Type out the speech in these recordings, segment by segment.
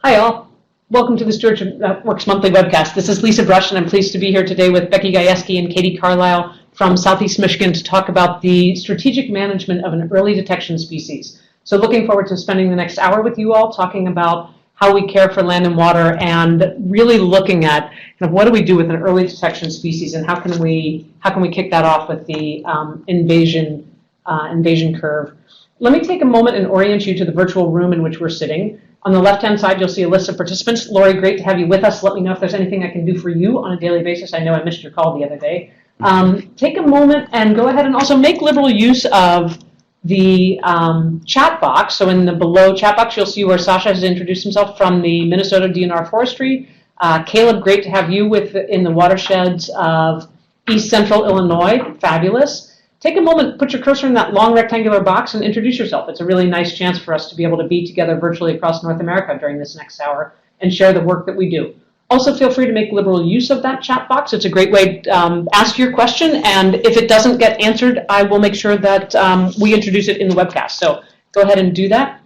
Hi all, welcome to the Stewardship Network's monthly webcast. This is Lisa Brush and I'm pleased to be here today with Becky Gajewski and Katie Carlisle from Southeast Michigan to talk about the strategic management of an early detection species. So looking forward to spending the next hour with you all talking about how we care for land and water and really looking at kind of what do we do with an early detection species and how can we kick that off with the invasion curve. Let me take a moment and orient you to the virtual room in which we're sitting. On the left-hand side, you'll see a list of participants. Lori, great to have you with us. Let me know if there's anything I can do for you on a daily basis. I know I missed your call the other day. Take a moment and go ahead and also make liberal use of the chat box. So in the below chat box, you'll see where Sasha has introduced himself from the Minnesota DNR Forestry. Caleb, great to have you in the watersheds of East Central Illinois. Fabulous. Take a moment, put your cursor in that long rectangular box and introduce yourself. It's a really nice chance for us to be able to be together virtually across North America during this next hour and share the work that we do. Also, feel free to make liberal use of that chat box. It's a great way to ask your question, and if it doesn't get answered, I will make sure that we introduce it in the webcast. So go ahead and do that.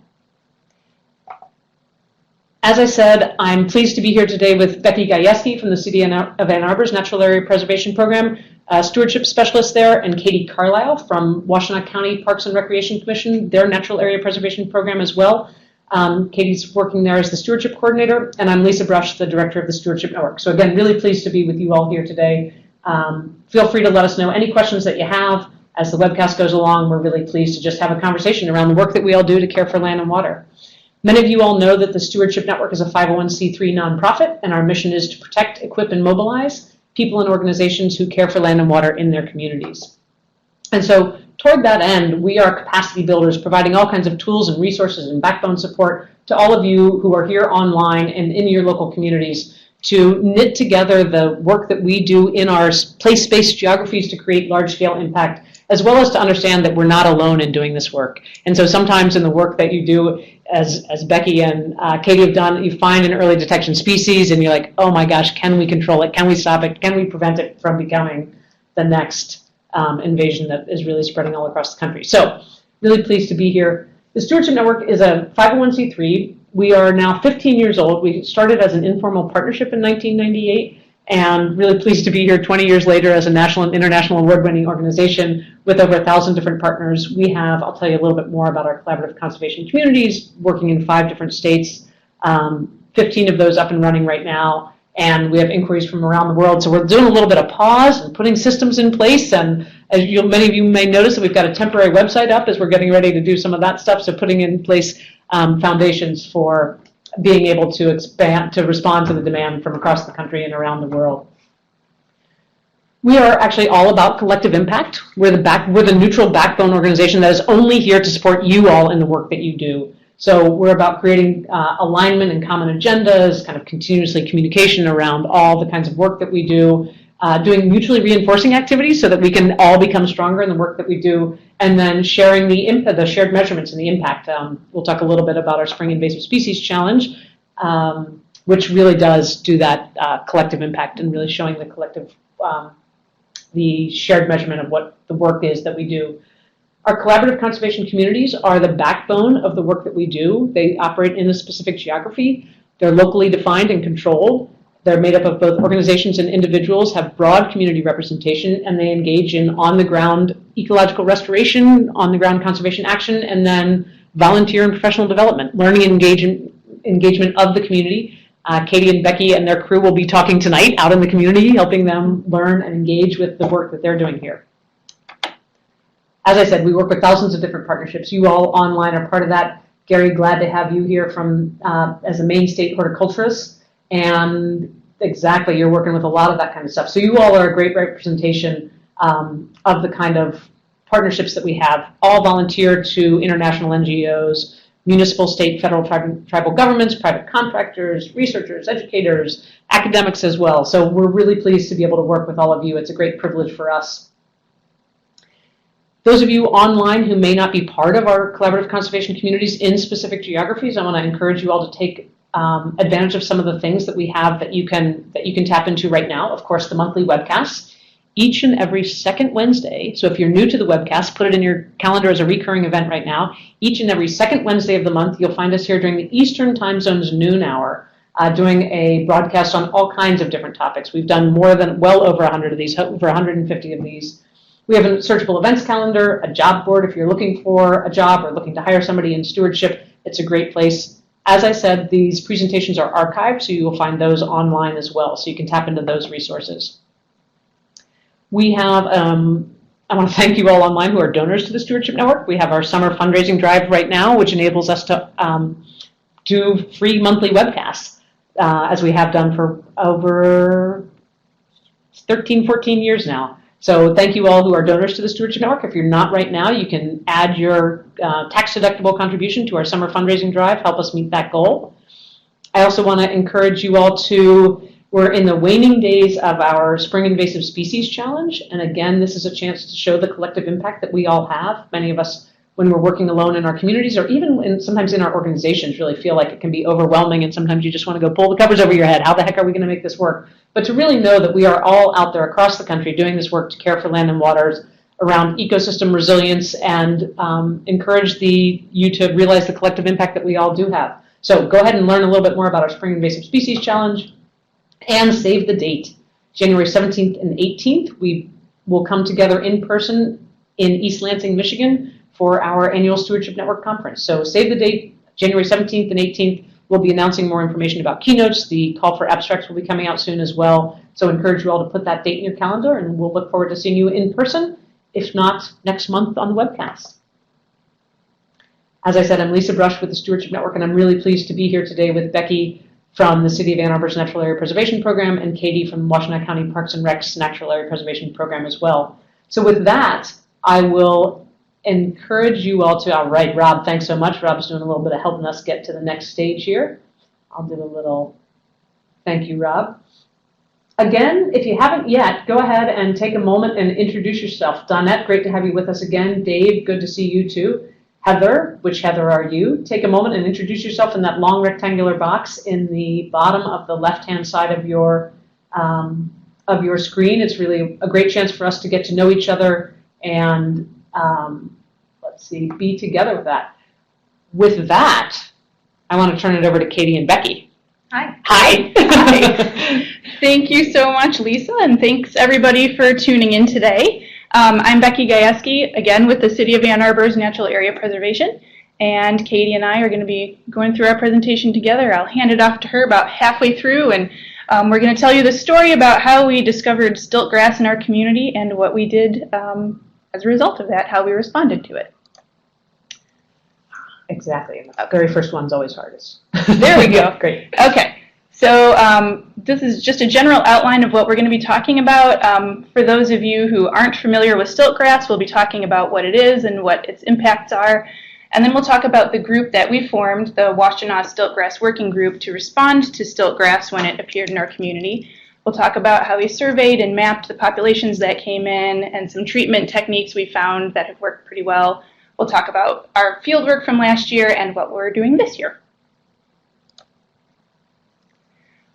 As I said, I'm pleased to be here today with Becky Gajewski from the City of Ann Arbor's Natural Area Preservation Program, stewardship specialist there, and Katie Carlisle from Washtenaw County Parks and Recreation Commission, their Natural Area Preservation Program as well. Katie's working there as the stewardship coordinator, and I'm Lisa Brush, the director of the Stewardship Network. So again, really pleased to be with you all here today. Feel free to let us know any questions that you have as the webcast goes along. We're really pleased to just have a conversation around the work that we all do to care for land and water. Many of you all know that the Stewardship Network is a 501c3 nonprofit, and our mission is to protect, equip, and mobilize people and organizations who care for land and water in their communities. And so toward that end, we are capacity builders, providing all kinds of tools and resources and backbone support to all of you who are here online and in your local communities to knit together the work that we do in our place-based geographies to create large-scale impact, as well as to understand that we're not alone in doing this work. And so sometimes in the work that you do, as Becky and Katie have done, you find an early detection species and you're like, oh my gosh, can we control it? Can we stop it? Can we prevent it from becoming the next invasion that is really spreading all across the country? So really pleased to be here. The Stewardship Network is a 501c3. We are now 15 years old. We started as an informal partnership in 1998. And really pleased to be here 20 years later as a national and international award-winning organization with over 1,000 different partners. We have, I'll tell you a little bit more about our collaborative conservation communities working in 5 different states, 15 of those up and running right now, and we have inquiries from around the world. So we're doing a little bit of pause and putting systems in place, and as many of you may notice that we've got a temporary website up as we're getting ready to do some of that stuff, so putting in place foundations for being able to expand, to respond to the demand from across the country and around the world. We are actually all about collective impact. We're the neutral backbone organization that is only here to support you all in the work that you do. So we're about creating alignment and common agendas, kind of continuously communication around all the kinds of work that we do, doing mutually reinforcing activities so that we can all become stronger in the work that we do, and then sharing the shared measurements and the impact. We'll talk a little bit about our Spring Invasive Species Challenge, which really does do that collective impact and really showing the collective, the shared measurement of what the work is that we do. Our collaborative conservation communities are the backbone of the work that we do. They operate in a specific geography. They're locally defined and controlled. They're made up of both organizations and individuals, have broad community representation, and they engage in on-the-ground ecological restoration, on-the-ground conservation action, and then volunteer and professional development, learning and engagement of the community. Katie and Becky and their crew will be talking tonight out in the community, helping them learn and engage with the work that they're doing here. As I said, we work with thousands of different partnerships. You all online are part of that. Gary, glad to have you here from as a Maine State horticulturist. And exactly, you're working with a lot of that kind of stuff. So you all are a great representation of the kind of partnerships that we have. All volunteer to international NGOs, municipal, state, federal, tribal governments, private contractors, researchers, educators, academics as well. So we're really pleased to be able to work with all of you. It's a great privilege for us. Those of you online who may not be part of our collaborative conservation communities in specific geographies, I want to encourage you all to take advantage of some of the things that we have that you can tap into right now. Of course, the monthly webcasts. each and every second Wednesday. So if you're new to the webcast, put it in your calendar as a recurring event right now. Each and every second Wednesday of the month, you'll find us here during the Eastern Time Zone's noon hour, doing a broadcast on all kinds of different topics. We've done well over 100 of these, over 150 of these. We have a searchable events calendar, a job board if you're looking for a job or looking to hire somebody in stewardship. It's a great place. As I said, these presentations are archived, so you will find those online as well, so you can tap into those resources. We have, I want to thank you all online who are donors to the Stewardship Network. We have our summer fundraising drive right now, which enables us to do free monthly webcasts, as we have done for over 13, 14 years now. So thank you all who are donors to the Stewardship Network. If you're not right now, you can add your tax-deductible contribution to our summer fundraising drive, help us meet that goal. I also want to encourage you all to, we're in the waning days of our Spring Invasive Species Challenge, and again, this is a chance to show the collective impact that we all have. Many of us, when we're working alone in our communities, or even sometimes in our organizations, really feel like it can be overwhelming, and sometimes you just want to go pull the covers over your head. How the heck are we going to make this work? But to really know that we are all out there across the country doing this work to care for land and waters around ecosystem resilience, and encourage you to realize the collective impact that we all do have. So go ahead and learn a little bit more about our Spring Invasive Species Challenge, and save the date. January 17th and 18th, we will come together in person in East Lansing, Michigan for our annual Stewardship Network Conference. So save the date, January 17th and 18th. We'll be announcing more information about keynotes. The call for abstracts will be coming out soon as well. So encourage you all to put that date in your calendar, and we'll look forward to seeing you in person, if not next month on the webcast. As I said, I'm Lisa Brush with the Stewardship Network, and I'm really pleased to be here today with Becky from the City of Ann Arbor's Natural Area Preservation Program, and Katie from Washtenaw County Parks and Rec's Natural Area Preservation Program as well. So with that, I will encourage you all to, all right, Rob, thanks so much. Rob's doing a little bit of helping us get to the next stage here. I'll do a little thank you, Rob. Again, if you haven't yet, go ahead and take a moment and introduce yourself. Donette, great to have you with us again. Dave, good to see you too. Heather, which Heather are you? Take a moment and introduce yourself in that long rectangular box in the bottom of the left-hand side of your screen. It's really a great chance for us to get to know each other and be together with that. With that, I want to turn it over to Katie and Becky. Hi. Hi. Hi. Thank you so much, Lisa, and thanks everybody for tuning in today. I'm Becky Gajewski, again with the City of Ann Arbor's Natural Area Preservation, and Katie and I are going to be going through our presentation together. I'll hand it off to her about halfway through, and we're going to tell you the story about how we discovered stiltgrass in our community and what we did as a result of that, how we responded to it. Exactly. The very first one's always hardest. There we go. Great. Okay. So this is just a general outline of what we're going to be talking about. For those of you who aren't familiar with stiltgrass, we'll be talking about what it is and what its impacts are. And then we'll talk about the group that we formed, the Washtenaw Stiltgrass Working Group, to respond to stiltgrass when it appeared in our community. We'll talk about how we surveyed and mapped the populations that came in and some treatment techniques we found that have worked pretty well. We'll talk about our fieldwork from last year and what we're doing this year.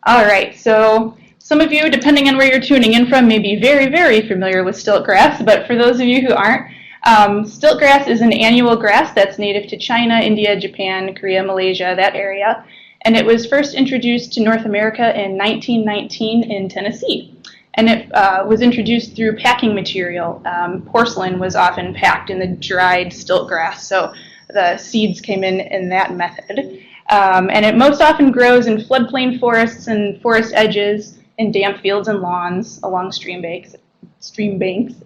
All right, so some of you, depending on where you're tuning in from, may be very, very familiar with stiltgrass, but for those of you who aren't, stiltgrass is an annual grass that's native to China, India, Japan, Korea, Malaysia, that area, and it was first introduced to North America in 1919 in Tennessee, and it was introduced through packing material. Porcelain was often packed in the dried stiltgrass, so the seeds came in that method. And it most often grows in floodplain forests and forest edges, in damp fields and lawns, along stream banks,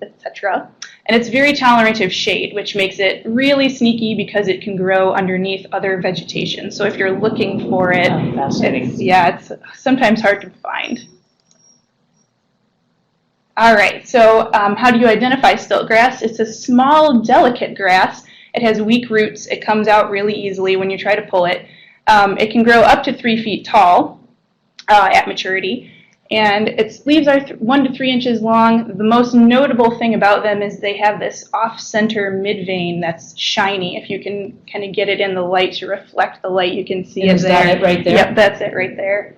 etc. And it's very tolerant of shade, which makes it really sneaky because it can grow underneath other vegetation. So if you're looking for it, it's sometimes hard to find. All right, so how do you identify stiltgrass? It's a small, delicate grass. It has weak roots. It comes out really easily when you try to pull it. It can grow up to 3 feet tall at maturity, and its leaves are 1 to 3 inches long. The most notable thing about them is they have this off-center mid-vein that's shiny. If you can kind of get it in the light to reflect the light, you can see it there. Is that it right there? Yep, that's it right there.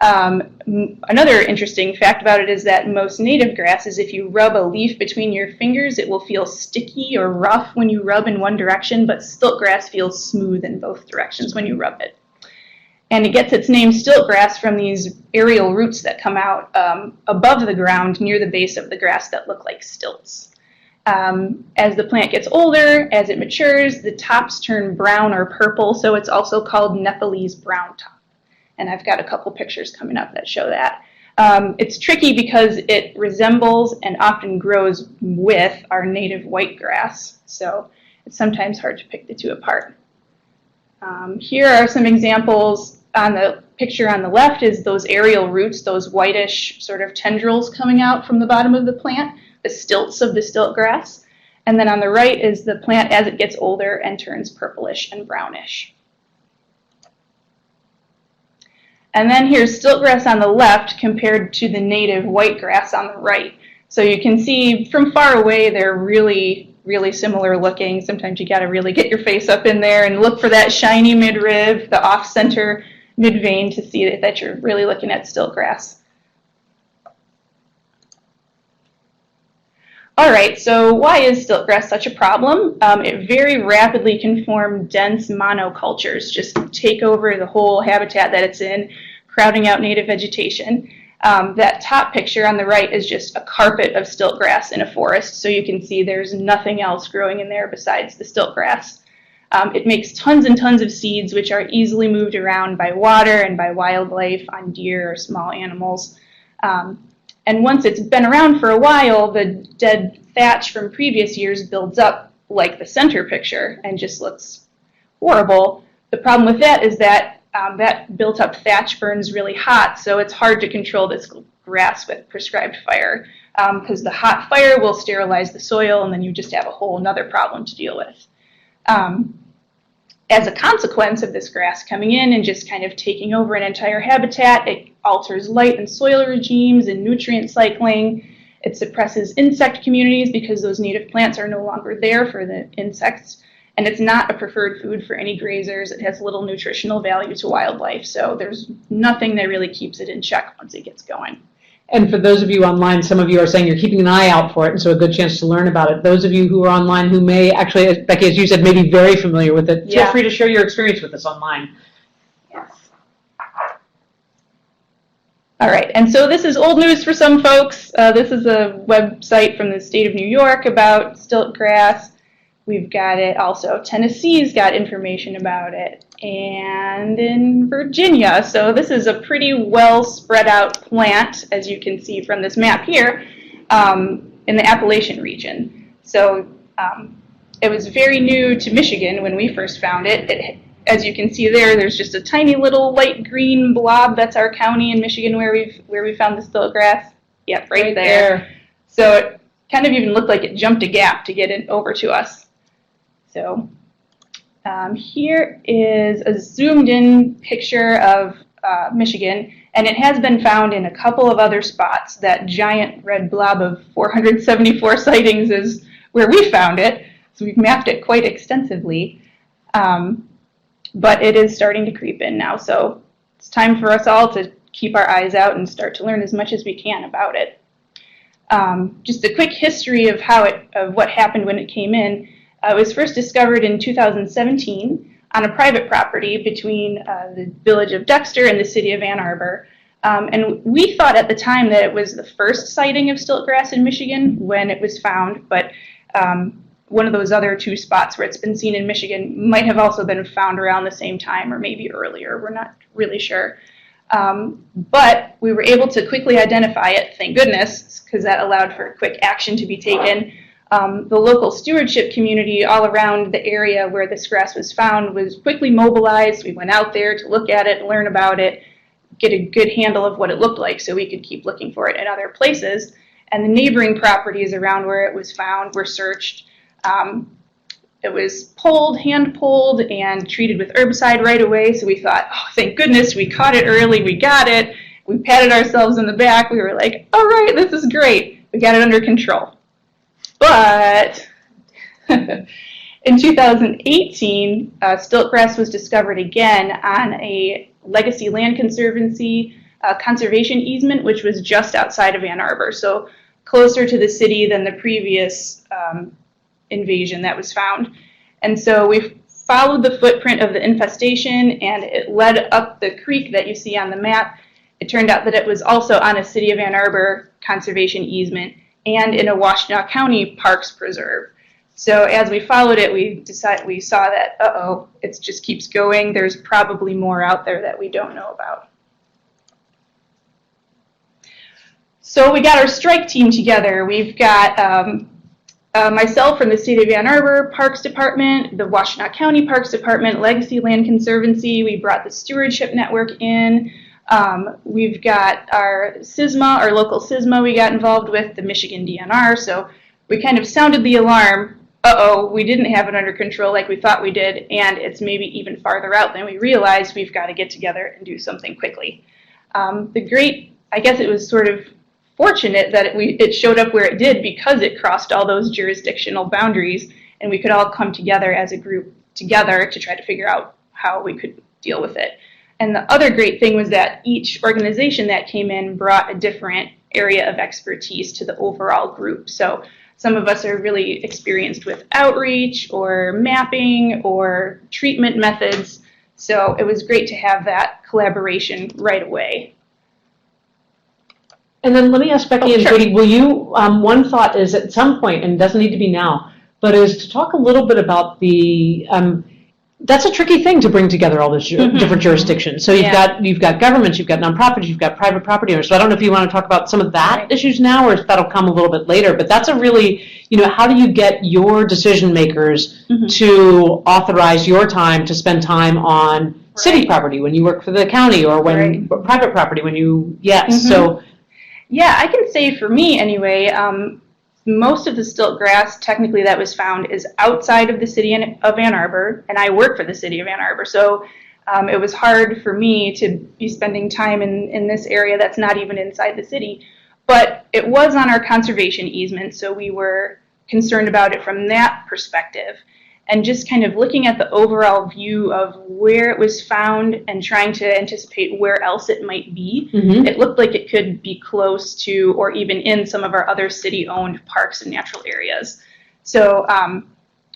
Another interesting fact about it is that most native grasses, if you rub a leaf between your fingers, it will feel sticky or rough when you rub in one direction, but stiltgrass feels smooth in both directions when you rub it. And it gets its name stiltgrass from these aerial roots that come out above the ground near the base of the grass that look like stilts. As the plant gets older, as it matures, the tops turn brown or purple, so it's also called Nepalese brown top. And I've got a couple pictures coming up that show that. It's tricky because it resembles and often grows with our native white grass, so it's sometimes hard to pick the two apart. Here are some examples. On the picture on the left is those aerial roots, those whitish sort of tendrils coming out from the bottom of the plant, the stilts of the stiltgrass. And then on the right is the plant as it gets older and turns purplish and brownish. And then here's stiltgrass on the left compared to the native white grass on the right. So you can see from far away they're really, really similar looking. Sometimes you got to really get your face up in there and look for that shiny midrib, the off-center mid-vein to see that you're really looking at stiltgrass. All right, so why is stiltgrass such a problem? It very rapidly can form dense monocultures, just take over the whole habitat that it's in, crowding out native vegetation. That top picture on the right is just a carpet of stiltgrass in a forest, so you can see there's nothing else growing in there besides the stiltgrass. It makes tons and tons of seeds, which are easily moved around by water and by wildlife on deer or small animals. And once it's been around for a while, the dead thatch from previous years builds up like the center picture and just looks horrible. The problem with that is that that built up thatch burns really hot, so it's hard to control this grass with prescribed fire because the hot fire will sterilize the soil and then you just have a whole nother problem to deal with. As a consequence of this grass coming in and just kind of taking over an entire habitat, it alters light and soil regimes and nutrient cycling. It suppresses insect communities because those native plants are no longer there for the insects. And it's not a preferred food for any grazers. It has little nutritional value to wildlife. So there's nothing that really keeps it in check once it gets going. And for those of you online, some of you are saying you're keeping an eye out for it, and so a good chance to learn about it. Those of you who are online who may actually, as Becky, as you said, may be very familiar with it, feel free to share your experience with us online. Yes. All right, and so this is old news for some folks. This is a website from the state of New York about stiltgrass. We've got it also. Tennessee's got information about it, and in Virginia. So this is a pretty well spread out plant, as you can see from this map here, in the Appalachian region. So it was very new to Michigan when we first found it. As you can see there, there's just a tiny little light green blob. That's our county in Michigan where we found the stiltgrass. Yep, right there. So it kind of even looked like it jumped a gap to get it over to us. So here is a zoomed in picture of Michigan, and it has been found in a couple of other spots. That giant red blob of 474 sightings is where we found it, so we've mapped it quite extensively. But it is starting to creep in now, so it's time for us all to keep our eyes out and start to learn as much as we can about it. Just a quick history of what happened when it came in. It was first discovered in 2017 on a private property between the village of Dexter and the city of Ann Arbor. And we thought at the time that it was the first sighting of stiltgrass in Michigan when it was found, but one of those other two spots where it's been seen in Michigan might have also been found around the same time or maybe earlier. We're not really sure. But we were able to quickly identify it, thank goodness, because that allowed for quick action to be taken. The local stewardship community all around the area where this grass was found was quickly mobilized. We went out there to look at it, learn about it, get a good handle of what it looked like so we could keep looking for it in other places. And the neighboring properties around where it was found were searched. It was hand-pulled, and treated with herbicide right away. So we thought, oh, thank goodness, we caught it early, we got it. We patted ourselves on the back. We were like, all right, this is great. We got it under control. But in 2018, stiltgrass was discovered again on a legacy land conservancy conservation easement, which was just outside of Ann Arbor, so closer to the city than the previous invasion that was found. And so we followed the footprint of the infestation, and it led up the creek that you see on the map. It turned out that it was also on a City of Ann Arbor conservation easement and in a Washtenaw County Parks Preserve. So as we followed it, we saw that, it just keeps going. There's probably more out there that we don't know about. So we got our strike team together. We've got myself from the City of Ann Arbor Parks Department, the Washtenaw County Parks Department, Legacy Land Conservancy. We brought the Stewardship Network in. We've got our SISMA, our local SISMA we got involved with, the Michigan DNR. So we kind of sounded the alarm. We didn't have it under control like we thought we did, and it's maybe even farther out than we realized. We've got to get together and do something quickly. I guess it was sort of fortunate that it showed up where it did because it crossed all those jurisdictional boundaries, and we could all come together as a group together to try to figure out how we could deal with it. And the other great thing was that each organization that came in brought a different area of expertise to the overall group. So some of us are really experienced with outreach or mapping or treatment methods. So it was great to have that collaboration right away. And then let me ask Becky and Katie, will you, one thought is at some point, and it doesn't need to be now, but is to talk a little bit about the, that's a tricky thing to bring together all those different jurisdictions. So you've got governments, you've got nonprofits, you've got private property owners. So I don't know if you want to talk about some of that issues now, or if that'll come a little bit later. But that's a really, how do you get your decision makers to authorize your time to spend time on city property when you work for the county, or when private property when you, so. Yeah, I can say for me anyway, most of the Stiltgrass technically that was found is outside of the City of Ann Arbor, and I work for the City of Ann Arbor, so it was hard for me to be spending time in this area that's not even inside the city. But it was on our conservation easement, so we were concerned about it from that perspective. And just kind of looking at the overall view of where it was found and trying to anticipate where else it might be, it looked like it could be close to or even in some of our other city-owned parks and natural areas. So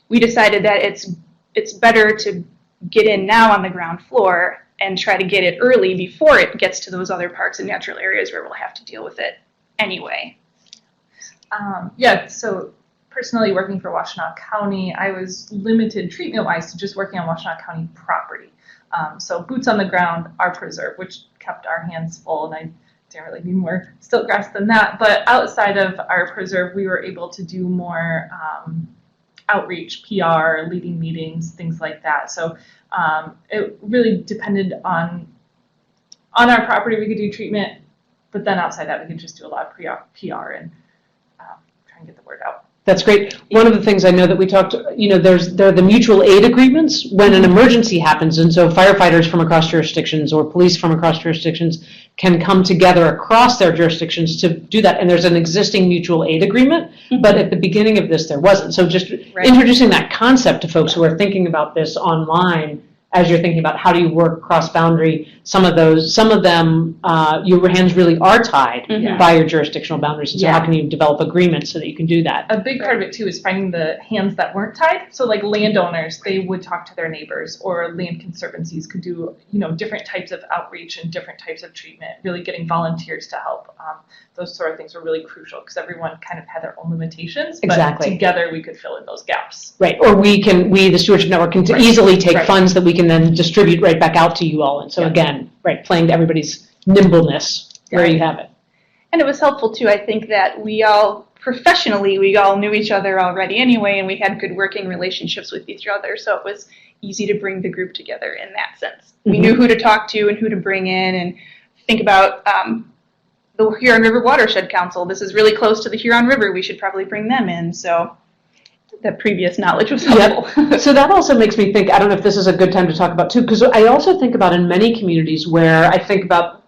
we decided that it's better to get in now on the ground floor and try to get it early before it gets to those other parks and natural areas where we'll have to deal with it anyway. So personally working for Washtenaw County, I was limited treatment-wise to just working on Washtenaw County property. So boots on the ground, our preserve, which kept our hands full, and I didn't really need more Stiltgrass than that. But outside of our preserve, we were able to do more outreach, PR, leading meetings, things like that. So it really depended on our property. We could do treatment, but then outside that, we could just do a lot of PR and try and get the word out. That's great. One of the things I know that we talked, there are the mutual aid agreements when an emergency happens, and so firefighters from across jurisdictions or police from across jurisdictions can come together across their jurisdictions to do that. And there's an existing mutual aid agreement, but at the beginning of this there wasn't. So just introducing that concept to folks who are thinking about this online, as you're thinking about how do you work cross-boundary, some of them, your hands really are tied by your jurisdictional boundaries. And so how can you develop agreements so that you can do that? A big part of it, too, is finding the hands that weren't tied. So like landowners, they would talk to their neighbors, or land conservancies could do, different types of outreach and different types of treatment, really getting volunteers to help. Those sort of things were really crucial because everyone kind of had their own limitations. But together we could fill in those gaps. Right. Or we, the Stewardship Network, can easily take funds that we can then distribute right back out to you all. And so again, playing to everybody's nimbleness where you have it. And it was helpful too, I think, that we all knew each other already anyway, and we had good working relationships with each other. So it was easy to bring the group together in that sense. We knew who to talk to and who to bring in, and think about the Huron River Watershed Council. This is really close to the Huron River. We should probably bring them in. So that previous knowledge was helpful. So that also makes me think, I don't know if this is a good time to talk about too, because I also think about in many communities where I think about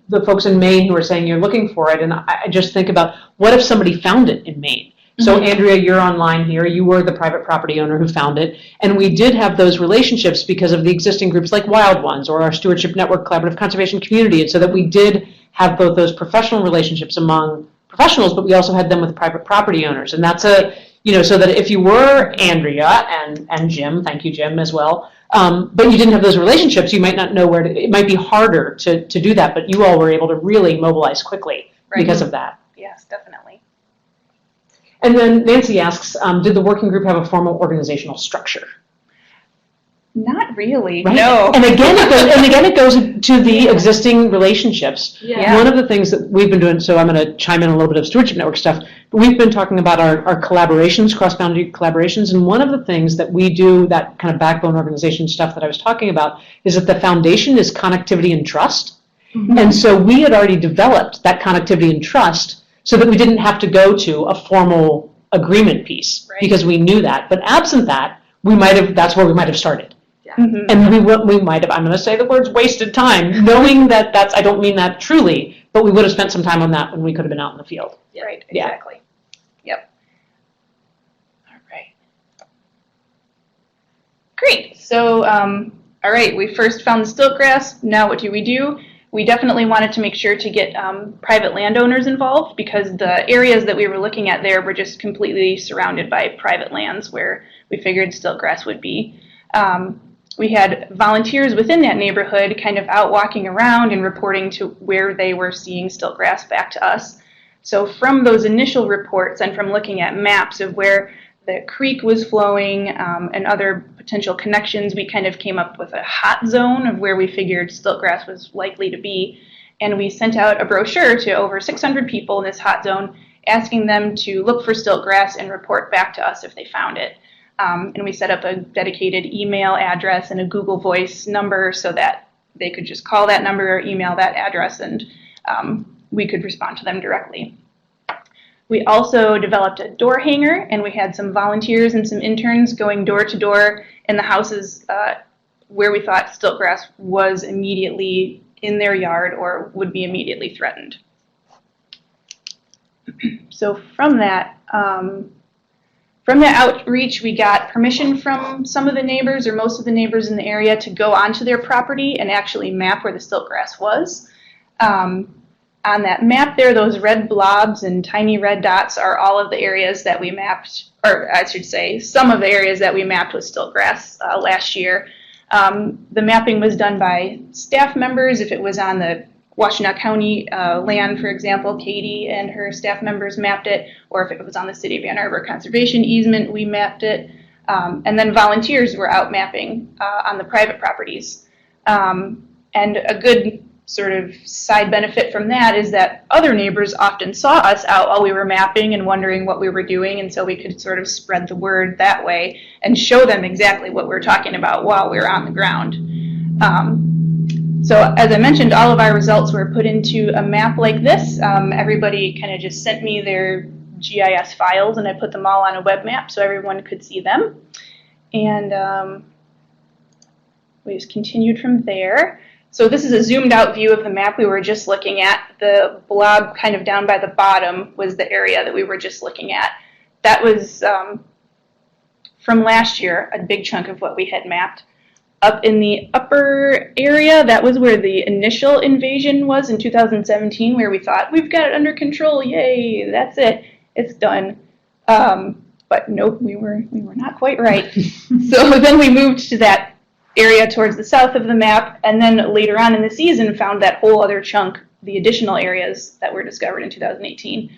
the folks in Maine who are saying you're looking for it, and I just think about what if somebody found it in Maine? So Andrea, you're online here. You were the private property owner who found it. And we did have those relationships because of the existing groups like Wild Ones or our Stewardship Network Collaborative Conservation Community. And so that we did have both those professional relationships among professionals, but we also had them with private property owners. And that's so that if you were Andrea and Jim, thank you, Jim, as well, but you didn't have those relationships, you might not know it might be harder to do that, but you all were able to really mobilize quickly because of that. Yes, definitely. And then Nancy asks, did the working group have a formal organizational structure? Not really, Right? no. And again, it goes to the existing relationships. Yeah. One of the things that we've been doing, so I'm going to chime in a little bit of Stewardship Network stuff, but we've been talking about our collaborations, cross-boundary collaborations, and one of the things that we do, that kind of backbone organization stuff that I was talking about, is that the foundation is connectivity and trust. Mm-hmm. And so we had already developed that connectivity and trust so that we didn't have to go to a formal agreement piece, because we knew that. But absent that, that's where we might have started. Mm-hmm. And we might have, I'm going to say the words, wasted time, knowing that I don't mean that truly, but we would have spent some time on that when we could have been out in the field. Yeah. Right, exactly. Yeah. Yep. All right. Great. So, all right, we first found the Stiltgrass. Now what do? We definitely wanted to make sure to get private landowners involved, because the areas that we were looking at there were just completely surrounded by private lands where we figured Stiltgrass would be. We had volunteers within that neighborhood kind of out walking around and reporting to where they were seeing Stiltgrass back to us. So from those initial reports and from looking at maps of where the creek was flowing and other potential connections, we kind of came up with a hot zone of where we figured Stiltgrass was likely to be. And we sent out a brochure to over 600 people in this hot zone, asking them to look for Stiltgrass and report back to us if they found it. And we set up a dedicated email address and a Google Voice number so that they could just call that number or email that address, and we could respond to them directly. We also developed a door hanger, and we had some volunteers and some interns going door to door in the houses where we thought Stiltgrass was immediately in their yard or would be immediately threatened. So from that outreach, we got permission from some of the neighbors or most of the neighbors in the area to go onto their property and actually map where the Stiltgrass was. On that map there, those red blobs and tiny red dots are all of the areas that we mapped, or I should say, some of the areas that we mapped with Stiltgrass last year. The mapping was done by staff members. If it was on the Washtenaw County land, for example, Katie and her staff members mapped it, or if it was on the City of Ann Arbor Conservation easement, we mapped it. And then volunteers were out mapping on the private properties. And a good sort of side benefit from that is that other neighbors often saw us out while we were mapping and wondering what we were doing, and so we could sort of spread the word that way and show them exactly what we're talking about while we were on the ground. So as I mentioned, all of our results were put into a map like this. Everybody kind of just sent me their GIS files, and I put them all on a web map so everyone could see them. And we just continued from there. So this is a zoomed out view of the map we were just looking at. The blob kind of down by the bottom was the area that we were just looking at. That was from last year, a big chunk of what we had mapped. Up in the upper area, that was where the initial invasion was in 2017, where we thought, we've got it under control, yay, that's it, it's done. But nope, we were not quite right. So then we moved to that area towards the south of the map, and then later on in the season found that whole other chunk, the additional areas that were discovered in 2018.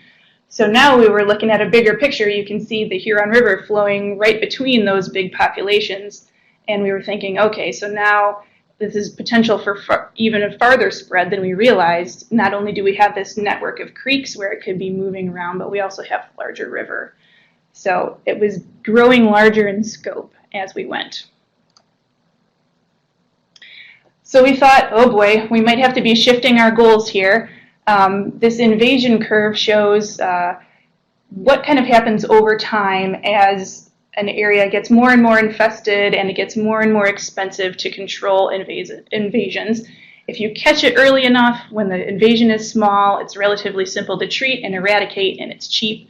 So now we were looking at a bigger picture. You can see the Huron River flowing right between those big populations, and we were thinking, okay, so now this is potential for even a farther spread than we realized. Not only do we have this network of creeks where it could be moving around, but we also have a larger river. So it was growing larger in scope as we went. So we thought, oh boy, we might have to be shifting our goals here. This invasion curve shows what kind of happens over time as an area gets more and more infested and it gets more and more expensive to control invasions. If you catch it early enough, when the invasion is small, it's relatively simple to treat and eradicate, and it's cheap.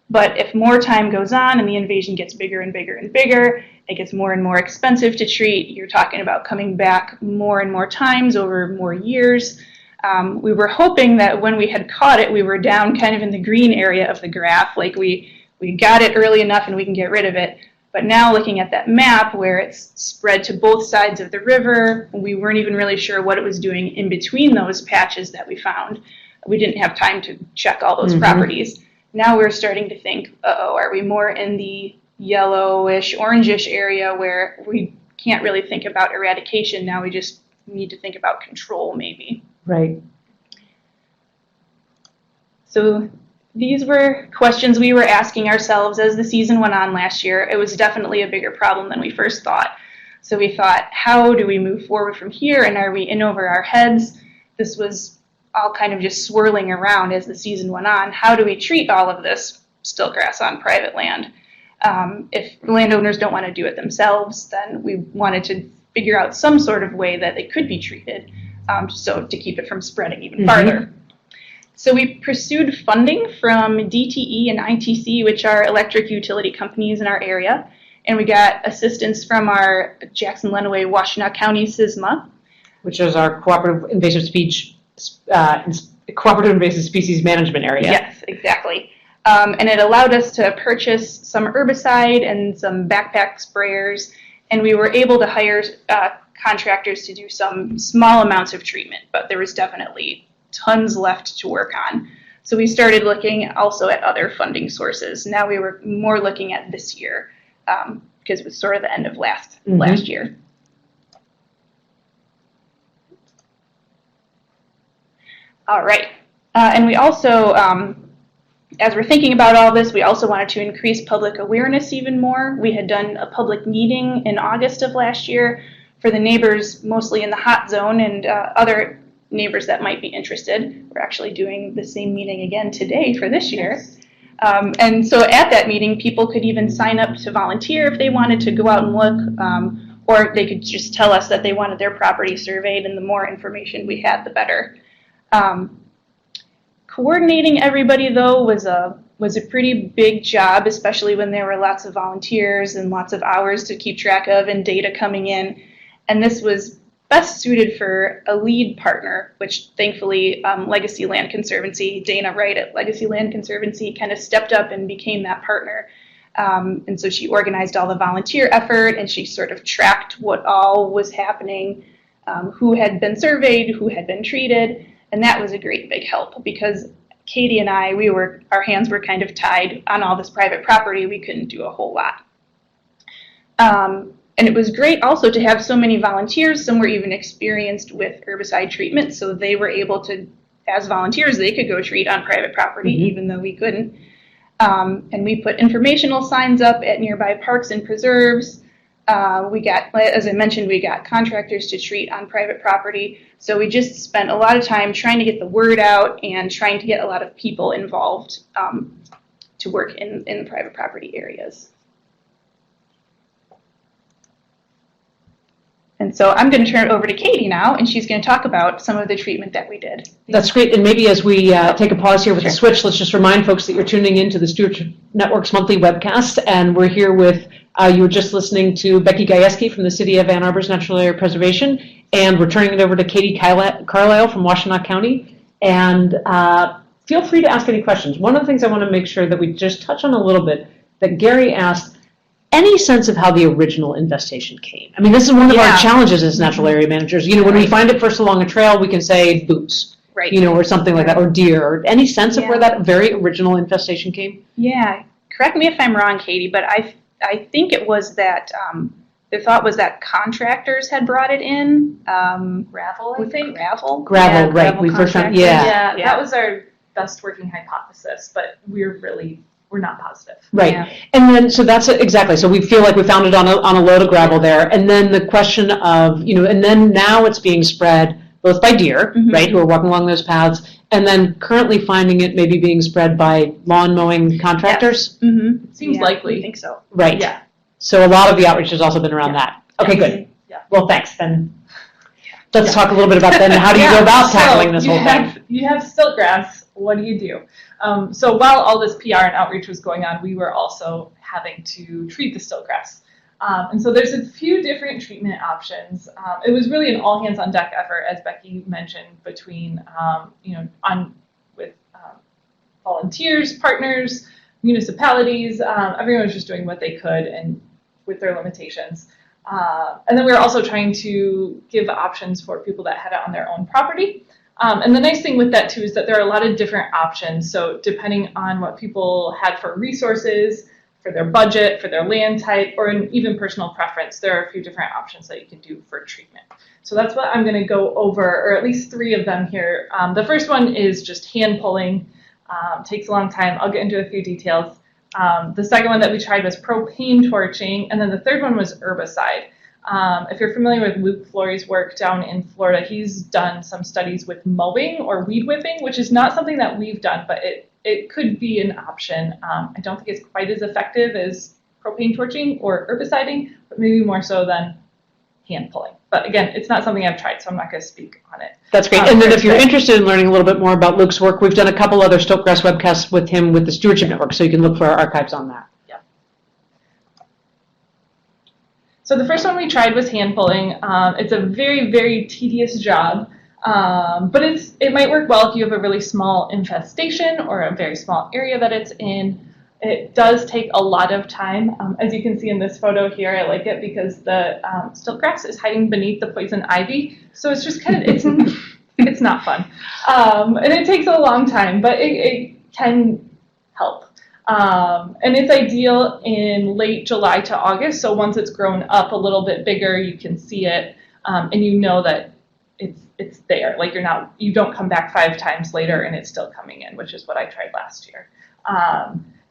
But if more time goes on and the invasion gets bigger and bigger and bigger, it gets more and more expensive to treat. You're talking about coming back more and more times over more years. We were hoping that when we had caught it, we were down kind of in the green area of the graph, like we got it early enough and we can get rid of it. But now looking at that map where it's spread to both sides of the river, we weren't even really sure what it was doing in between those patches that we found. We didn't have time to check all those properties. Now we're starting to think, are we more in the yellowish, orangish area where we can't really think about eradication? Now we just need to think about control, maybe. Right. So these were questions we were asking ourselves as the season went on last year. It was definitely a bigger problem than we first thought. So we thought, how do we move forward from here, and are we in over our heads? This was all kind of just swirling around as the season went on. How do we treat all of this stiltgrass on private land? If landowners don't want to do it themselves, then we wanted to figure out some sort of way that it could be treated, so to keep it from spreading even farther. So we pursued funding from DTE and ITC, which are electric utility companies in our area, and we got assistance from our Jackson-Lenawee, Washtenaw County SISMA, Which is our cooperative invasive species management area. Yes, exactly. And it allowed us to purchase some herbicide and some backpack sprayers, and we were able to hire contractors to do some small amounts of treatment, but there was definitely tons left to work on. So we started looking also at other funding sources. Now we were more looking at this year, because it was sort of the end of last year. All right. And we also, as we're thinking about all this, we also wanted to increase public awareness even more. We had done a public meeting in August of last year for the neighbors, mostly in the hot zone, and other neighbors that might be interested. We're actually doing the same meeting again today for this year. And so at that meeting, people could even sign up to volunteer if they wanted to go out and look, or they could just tell us that they wanted their property surveyed, and the more information we had, the better. Coordinating everybody, though, was a pretty big job, especially when there were lots of volunteers and lots of hours to keep track of and data coming in. And this was best suited for a lead partner, which thankfully Legacy Land Conservancy, Dana Wright at Legacy Land Conservancy, kind of stepped up and became that partner. And so she organized all the volunteer effort, and she sort of tracked what all was happening, who had been surveyed, who had been treated. And that was a great big help, because Katie and I, our hands were kind of tied on all this private property. We couldn't do a whole lot. And it was great also to have so many volunteers. Some were even experienced with herbicide treatment, so they were able to, as volunteers, they could go treat on private property, even though we couldn't. And we put informational signs up at nearby parks and preserves. We got, as I mentioned, we got contractors to treat on private property. So we just spent a lot of time trying to get the word out and trying to get a lot of people involved to work in the private property areas. And so I'm going to turn it over to Katie now, and she's going to talk about some of the treatment that we did. That's great. And maybe as we take a pause here with the switch, let's just remind folks that you're tuning into the Stewardship Network's monthly webcast, and we're here with, you were just listening to Becky Gajewski from the City of Ann Arbor's Natural Area Preservation, and we're turning it over to Katie Carlisle from Washtenaw County. And feel free to ask any questions. One of the things I want to make sure that we just touch on a little bit, that Gary asked, any sense of how the original infestation came? I mean, this is one of our challenges as natural area managers. You know, when we find it first along a trail, we can say boots, you know, or something like that, or deer, or any sense of where that very original infestation came? Yeah, correct me if I'm wrong, Katie, but I think it was that the thought was that contractors had brought it in. Gravel, I think. Gravel, right. Gravel We first found, Yeah, that was our best working hypothesis, but we're not positive. Right. Yeah. And then, so that's exactly, so we feel like we found it on a load of gravel there. And then the question of, you know, and then now it's being spread both by deer, right, who are walking along those paths, and then currently finding it maybe being spread by lawn mowing contractors. It seems likely. I think so. Right. Yeah. So a lot of the outreach has also been around that. Okay, good. Yeah. Well, thanks. Then let's talk a little bit about then how do you go about tackling this whole thing? You have stiltgrass, what do you do? So while all this PR and outreach was going on, we were also having to treat the Stiltgrass. And so there's a few different treatment options. It was really an all hands on deck effort, as Becky mentioned, between with volunteers, partners, municipalities. Everyone was just doing what they could and with their limitations. And then we were also trying to give options for people that had it on their own property. And the nice thing with that too is that there are a lot of different options. So depending on what people had for resources, for their budget, for their land type, or even personal preference, there are a few different options that you can do for treatment. So that's what I'm going to go over, or at least 3 of them here. The first one is just hand pulling. Takes a long time. I'll get into a few details. The second one that we tried was propane torching, and then the third one was herbicide. If you're familiar with Luke Flory's work down in Florida, he's done some studies with mowing or weed whipping, which is not something that we've done, but it could be an option. I don't think it's quite as effective as propane torching or herbiciding, but maybe more so than hand pulling. But again, it's not something I've tried, so I'm not going to speak on it. That's great. And then if you're interested in learning a little bit more about Luke's work, we've done a couple other Stiltgrass webcasts with him with the Stewardship Network, so you can look for our archives on that. Yeah. So the first one we tried was hand pulling. It's a very, very tedious job, but it might work well if you have a really small infestation or a very small area that it's in. It does take a lot of time. As you can see in this photo here, I like it because the Stiltgrass is hiding beneath the poison ivy. So it's just kind of, it's not fun. And it takes a long time, but it can help. And it's ideal in late July to August. So once it's grown up a little bit bigger, you can see it and you know that it's there. Like you don't come back 5 times later and it's still coming in, which is what I tried last year.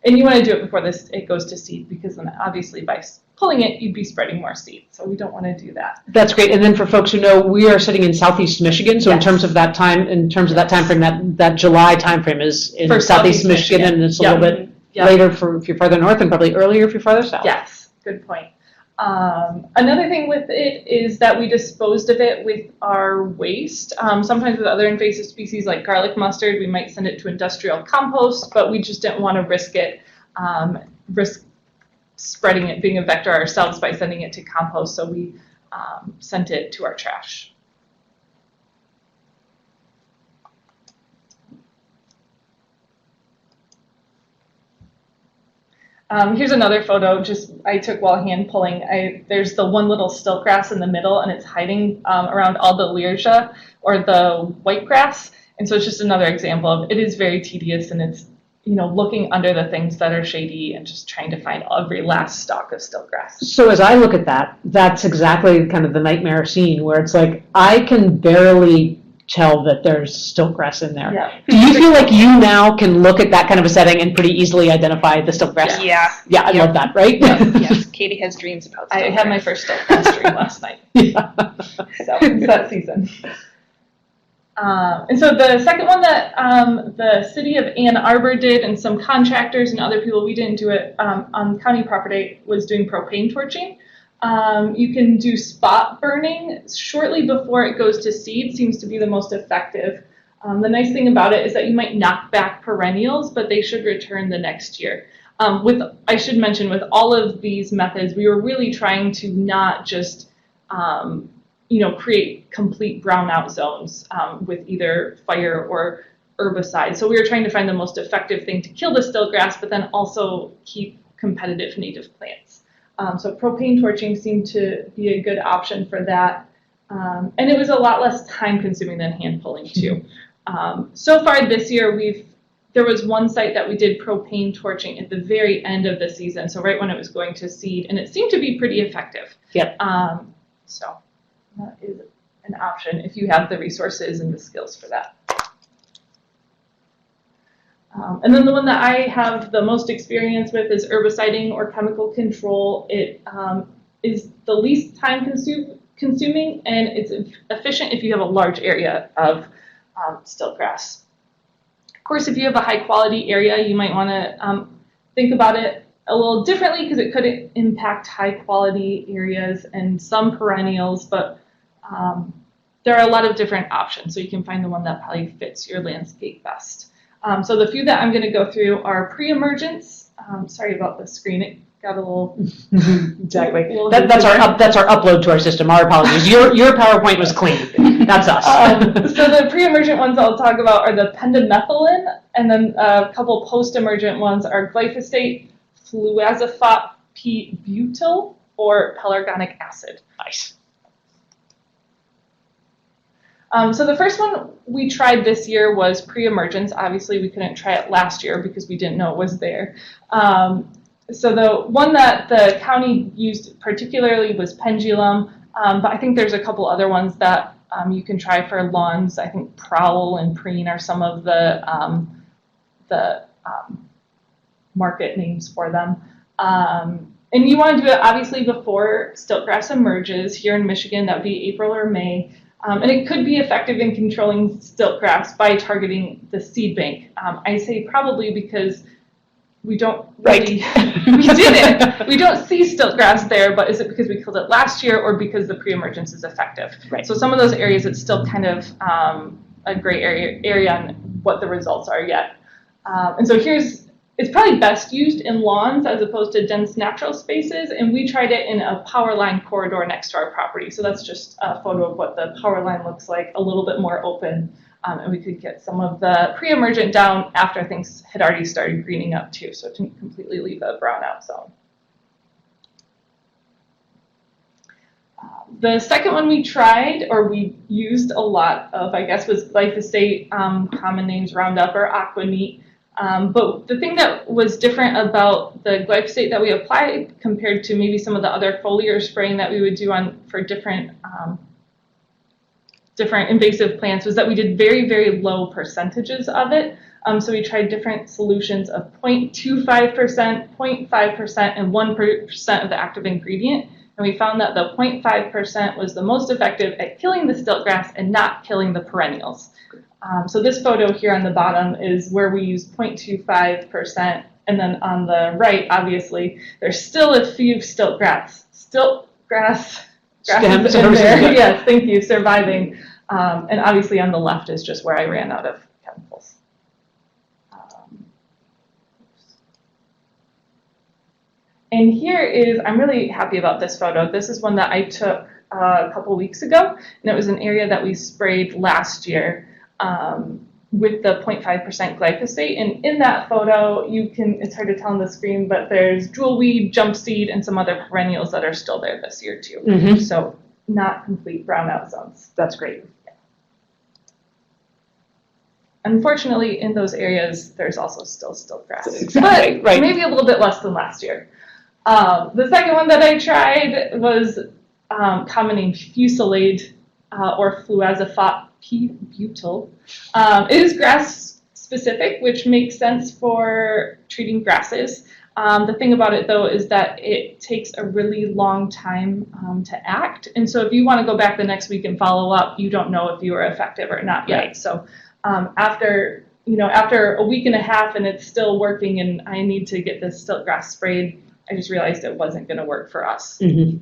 And you want to do it before it goes to seed, because then obviously by pulling it, you'd be spreading more seed. So we don't want to do that. That's great. And then for folks who know, we are sitting in southeast Michigan. So Yes. in terms of that time frame, that July time frame is in For southeast Michigan, and it's a little bit later if you're farther north and probably earlier if you're farther south. Yes, good point. Another thing with it is that we disposed of it with our waste. Sometimes with other invasive species like garlic mustard, we might send it to industrial compost, but we just didn't want to risk spreading it, being a vector ourselves by sending it to compost, so we sent it to our trash. Here's another photo I took while hand pulling. There's the one little Stiltgrass in the middle, and it's hiding around all the Learsia or the whitegrass. And so it's just another example of it is very tedious, and it's looking under the things that are shady and just trying to find every last stalk of Stiltgrass. So as I look at that, that's exactly kind of the nightmare scene where it's like I can barely tell that there's Stiltgrass in there. Yeah. Do you feel like you now can look at that kind of a setting and pretty easily identify the Stiltgrass? Yeah. Yeah, I love that, right? Yes, Katie has dreams about I Stiltgrass. had my first Stiltgrass dream last night. Yeah. So it's that season. And so the second one that the city of Ann Arbor did, and some contractors and other people, we didn't do it on county property, was doing propane torching. You can do spot burning shortly before it goes to seed, seems to be the most effective. The nice thing about it is that you might knock back perennials, but they should return the next year. I should mention, with all of these methods, we were really trying to not just create complete brownout zones with either fire or herbicide. So we were trying to find the most effective thing to kill the Stiltgrass, but then also keep competitive native plants. So propane torching seemed to be a good option for that. And it was a lot less time consuming than hand pulling too. So far this year, there was one site that we did propane torching at the very end of the season, so right when it was going to seed, and it seemed to be pretty effective. Yep. So that is an option if you have the resources and the skills for that. And then the one that I have the most experience with is herbiciding or chemical control. It is the least time consuming, and it's efficient if you have a large area of Stiltgrass. Of course, if you have a high quality area, you might want to think about it a little differently, because it could impact high quality areas and some perennials, but there are a lot of different options, so you can find the one that probably fits your landscape best. So the few that I'm going to go through are pre-emergence. Sorry about the screen. It got a little... Exactly. little That's our upload to our system. Our apologies. Your PowerPoint was clean. That's us. So the pre-emergent ones I'll talk about are the Pendimethalin, and then a couple post-emergent ones are glyphosate, fluazephat butyl, or pelargonic acid. Nice. So the first one we tried this year was pre-emergence. Obviously, we couldn't try it last year because we didn't know it was there. So the one that the county used particularly was Pendulum, but I think there's a couple other ones that you can try for lawns. I think Prowl and Preen are some of the market names for them. And you want to do it obviously before stiltgrass emerges. Here in Michigan, that would be April or May. And it could be effective in controlling stiltgrass by targeting the seed bank. I say probably because we don't really, we don't see stiltgrass there, but is it because we killed it last year or because the pre-emergence is effective? Right. So some of those areas, it's still kind of a gray area on what the results are yet. And so it's probably best used in lawns as opposed to dense natural spaces, and we tried it in a power line corridor next to our property. So that's just a photo of what the power line looks like, a little bit more open, and we could get some of the pre-emergent down after things had already started greening up too, so to completely leave a brownout zone. The second one we tried, or we used a lot of, I guess, was glyphosate, common names Roundup or Aquaneat. But the thing that was different about the glyphosate that we applied compared to maybe some of the other foliar spraying that we would do for different invasive plants was that we did very, very low percentages of it. So we tried different solutions of 0.25%, 0.5%, and 1% of the active ingredient. And we found that the 0.5% was the most effective at killing the stiltgrass and not killing the perennials. So this photo here on the bottom is where we use 0.25%, and then on the right, obviously, there's still a few stiltgrass grasses in there. Yes, thank you, surviving. And obviously on the left is just where I ran out of chemicals. And here is, I'm really happy about this photo. This is one that I took a couple weeks ago, and it was an area that we sprayed last year. With the 0.5% glyphosate, and in that photo it's hard to tell on the screen, but there's jewelweed, jump seed, and some other perennials that are still there this year too. Mm-hmm. So not complete brownout zones. That's great. Unfortunately, in those areas, there's also still stiltgrass, exactly. But right. Maybe a little bit less than last year. The second one that I tried was common name Fusilade or fluazephat butyl. It is grass specific, which makes sense for treating grasses. The thing about it though is that it takes a really long time to act, and so if you want to go back the next week and follow up, you don't know if you were effective or not yet. Right. So after a week and a half and it's still working and I need to get this stiltgrass sprayed, I just realized it wasn't going to work for us. Mm-hmm.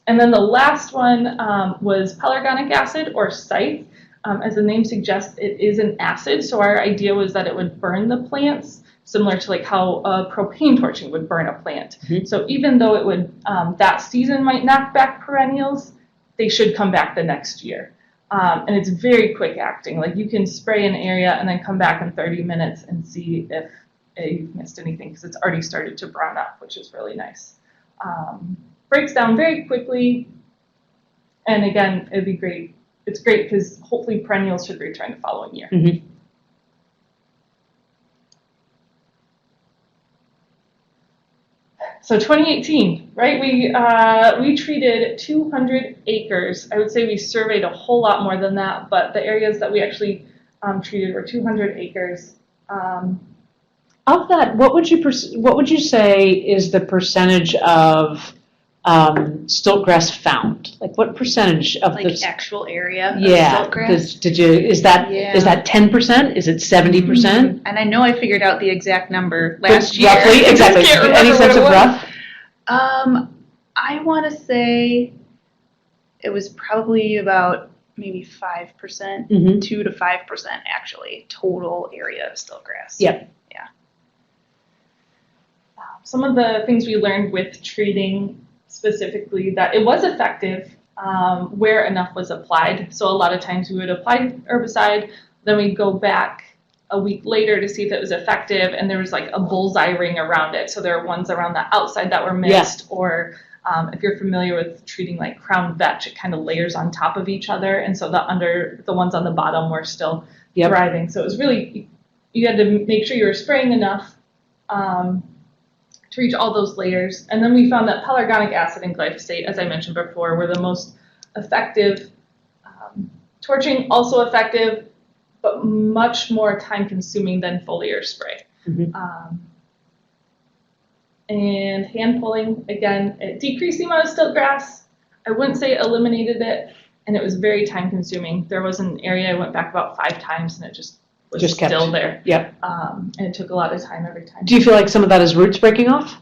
And then the last one was pelargonic acid or Scythe. As the name suggests, it is an acid, so our idea was that it would burn the plants, similar to like how propane torching would burn a plant. Mm-hmm. So even though it would, that season might knock back perennials, they should come back the next year. And it's very quick acting. Like you can spray an area and then come back in 30 minutes and see if you've missed anything because it's already started to brown up, which is really nice. Breaks down very quickly, and again, it'd be great. It's great because hopefully perennials should return the following year. Mm-hmm. So 2018, right? We treated 200 acres. I would say we surveyed a whole lot more than that, but the areas that we actually treated were 200 acres. Of that, what would you say is the percentage of stiltgrass found? Like what percentage of the actual area of stiltgrass? Is that 10%? Is it 70%? Mm-hmm. And I know I figured out the exact number last year. Roughly, exactly. Any sense of rough? I want to say it was probably about maybe 5%, Mhm. 2 to 5% actually, total area of Stiltgrass. Yep. Some of the things we learned with treating specifically that it was effective where enough was applied. So a lot of times we would apply herbicide, then we'd go back a week later to see if it was effective, and there was like a bullseye ring around it. So there are ones around the outside that were missed, or if you're familiar with treating like crown vetch, it kind of layers on top of each other, and so the ones on the bottom were still thriving. So it was really, you had to make sure you were spraying enough to reach all those layers. And then we found that pelargonic acid and glyphosate, as I mentioned before, were the most effective. Torching also effective, but much more time consuming than foliar spray. Mhm. And hand pulling, again, it decreased the amount of Stiltgrass. I wouldn't say it eliminated it, and it was very time consuming. There was an area I went back about 5 times and it just was still there. Yep. And it took a lot of time every time. Do you feel like some of that is roots breaking off?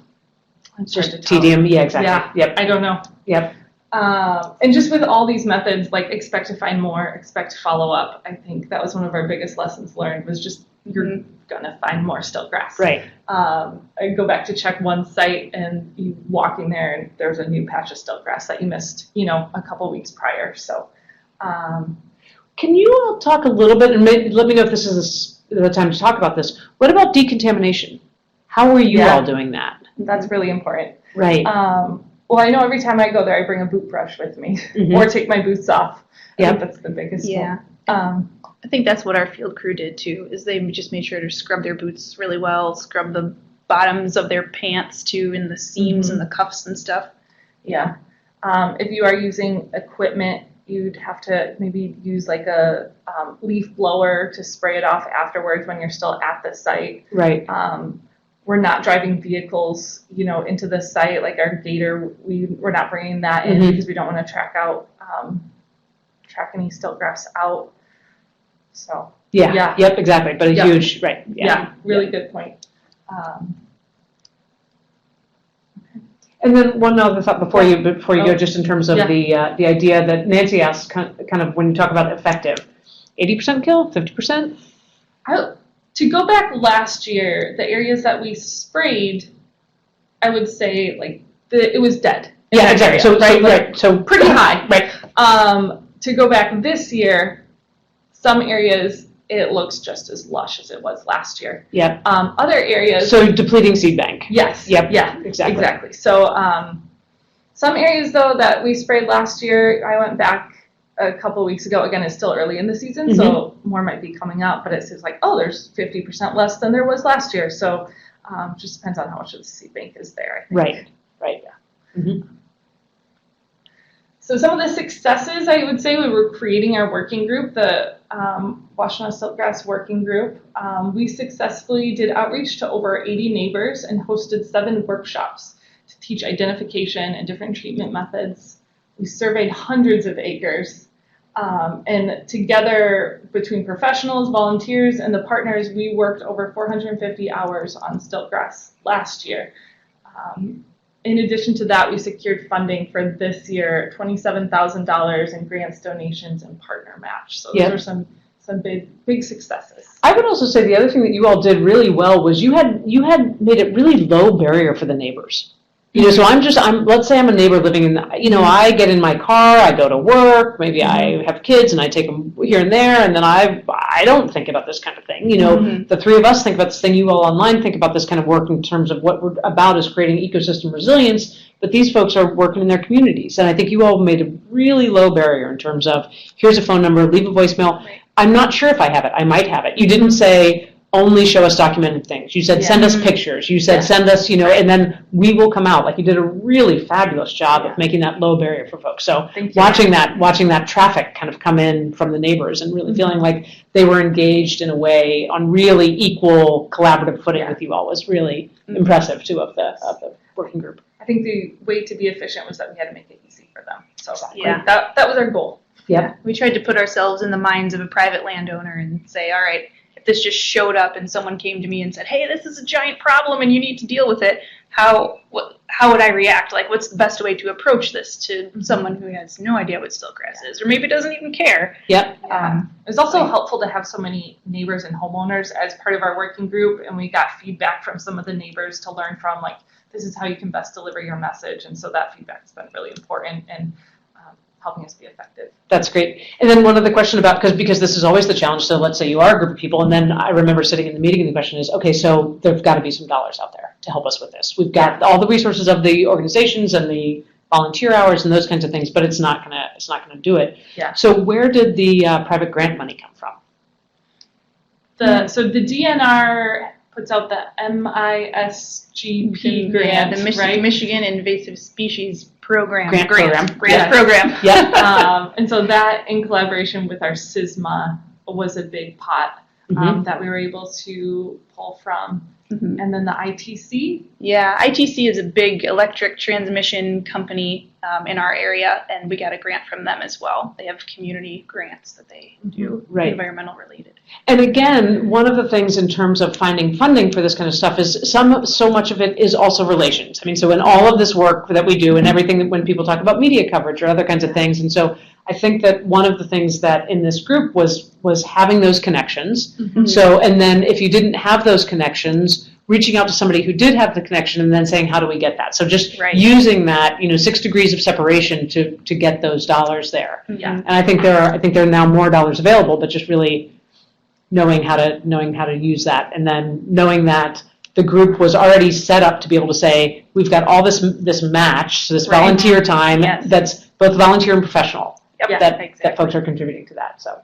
It's Just hard to tell. tedium? Yeah, exactly. Yeah, Yep. I don't know. Yep. And just with all these methods, like expect to find more, expect to follow up. I think that was one of our biggest lessons learned, was just you're gonna find more Stiltgrass. Right. I go back to check one site and you walking there and there's a new patch of Stiltgrass that you missed, a couple weeks prior. So, Can you all talk a little bit, and maybe let me know if this is the time to talk about this. What about decontamination? How are you all doing that? that's really important. Right. Well, I know every time I go there, I bring a boot brush with me Mhm. or take my boots off. I Yep. think that's the biggest Yeah. one. I think that's what our field crew did too, is they just made sure to scrub their boots really well, scrub the bottoms of their pants too, and the seams and the cuffs and stuff. Yeah. If you are using equipment, you'd have to maybe use like a leaf blower to spray it off afterwards when you're still at the site. Right. We're not driving vehicles, into the site, like our gator, we're not bringing that in Mhm. because we don't want to track any Stiltgrass out. So, Yeah. Yeah. Yep, exactly. But a Yeah. huge, right. yeah, really good point. And then one other thought before you go, Oh. just in terms of Yeah. the idea that Nancy asked, kind of when you talk about effective, 80% kill, 50%? To go back last year, the areas that we sprayed, I would say it was dead. in Yeah, that exactly. area, So pretty high. Right. To go back this year, some areas it looks just as lush as it was last year. Yep. Other areas, So depleting seed bank. yes. Yep. Yeah. Exactly. So some areas though that we sprayed last year, I went back a couple weeks ago. Again, it's still early in the season, so more might be coming out. But it says there's 50% less than there was last year. So just depends on how much of the seed bank is there, I think. Right. Right. Yeah. Mm-hmm. So some of the successes, I would say, we were creating our working group, the Washtenaw Stiltgrass Working Group. We successfully did outreach to over 80 neighbors and hosted 7 workshops to teach identification and different treatment methods. We surveyed hundreds of acres. And together, between professionals, volunteers, and the partners, we worked over 450 hours on Stiltgrass last year. In addition to that, we secured funding for this year, $27,000 in grants, donations, and partner match. So those are some big successes. I would also say the other thing that you all did really well was you had made it really low barrier for the neighbors. So let's say I'm a neighbor living in, I get in my car, I go to work, maybe I have kids and I take them here and there, and then I don't think about this kind of thing. The 3 of us think about this thing, you all online think about this kind of work in terms of what we're about is creating ecosystem resilience, but these folks are working in their communities. And I think you all made a really low barrier in terms of, here's a phone number, leave a voicemail. Right. I'm not sure if I have it, I might have it. You didn't say, only show us documented things. You said, send us pictures. You said, send us, and then we will come out. Like, you did a really fabulous job of making that low barrier for folks. So watching that traffic kind of come in from the neighbors and really feeling like they were engaged in a way on really equal collaborative footing with you all was really impressive too of the working group. I think the way to be efficient was that we had to make it easy for them. So that was our goal. Yeah. We tried to put ourselves in the minds of a private landowner and say, all right, if this just showed up and someone came to me and said, hey, this is a giant problem and you need to deal with it, how would I react? Like, what's the best way to approach this to someone who has no idea what Stiltgrass is, or maybe doesn't even care? Yep. It's also helpful to have so many neighbors and homeowners as part of our working group, and we got feedback from some of the neighbors to learn from, like, this is how you can best deliver your message, and so that feedback has been really important in helping us be effective. That's great. And then one other question about, because this is always the challenge, so let's say you are a group of people, and then I remember sitting in the meeting and the question is, okay, so there've got to be some dollars out there to help us with this. We've got all the resources of the organizations and the volunteer hours and those kinds of things, but it's not gonna do it. Yeah. So where did the private grant money come from? So the DNR puts out the MISGP grant, the right? Michigan Invasive Species Program. Grant program. Yeah. And so that, in collaboration with our SISMA, was a big pot that we were able to pull from. Mm-hmm. And then the ITC. Yeah, ITC is a big electric transmission company in our area, and we got a grant from them as well. They have community grants that they do, environmental related. And again, one of the things in terms of finding funding for this kind of stuff is so much of it is also relations. I mean, so in all of this work that we do and everything that when people talk about media coverage or other kinds of things, and so I think that one of the things that in this group was having those connections. Mm-hmm. So, and then if you didn't have those connections, reaching out to somebody who did have the connection and then saying, how do we get that? So just using that, 6 degrees of separation to get those dollars there. Yeah. And I think there are now more dollars available, but just really knowing how to use that, and then knowing that the group was already set up to be able to say, we've got all this match, so this volunteer time that's both volunteer and professional. Yep. That folks are contributing to that. So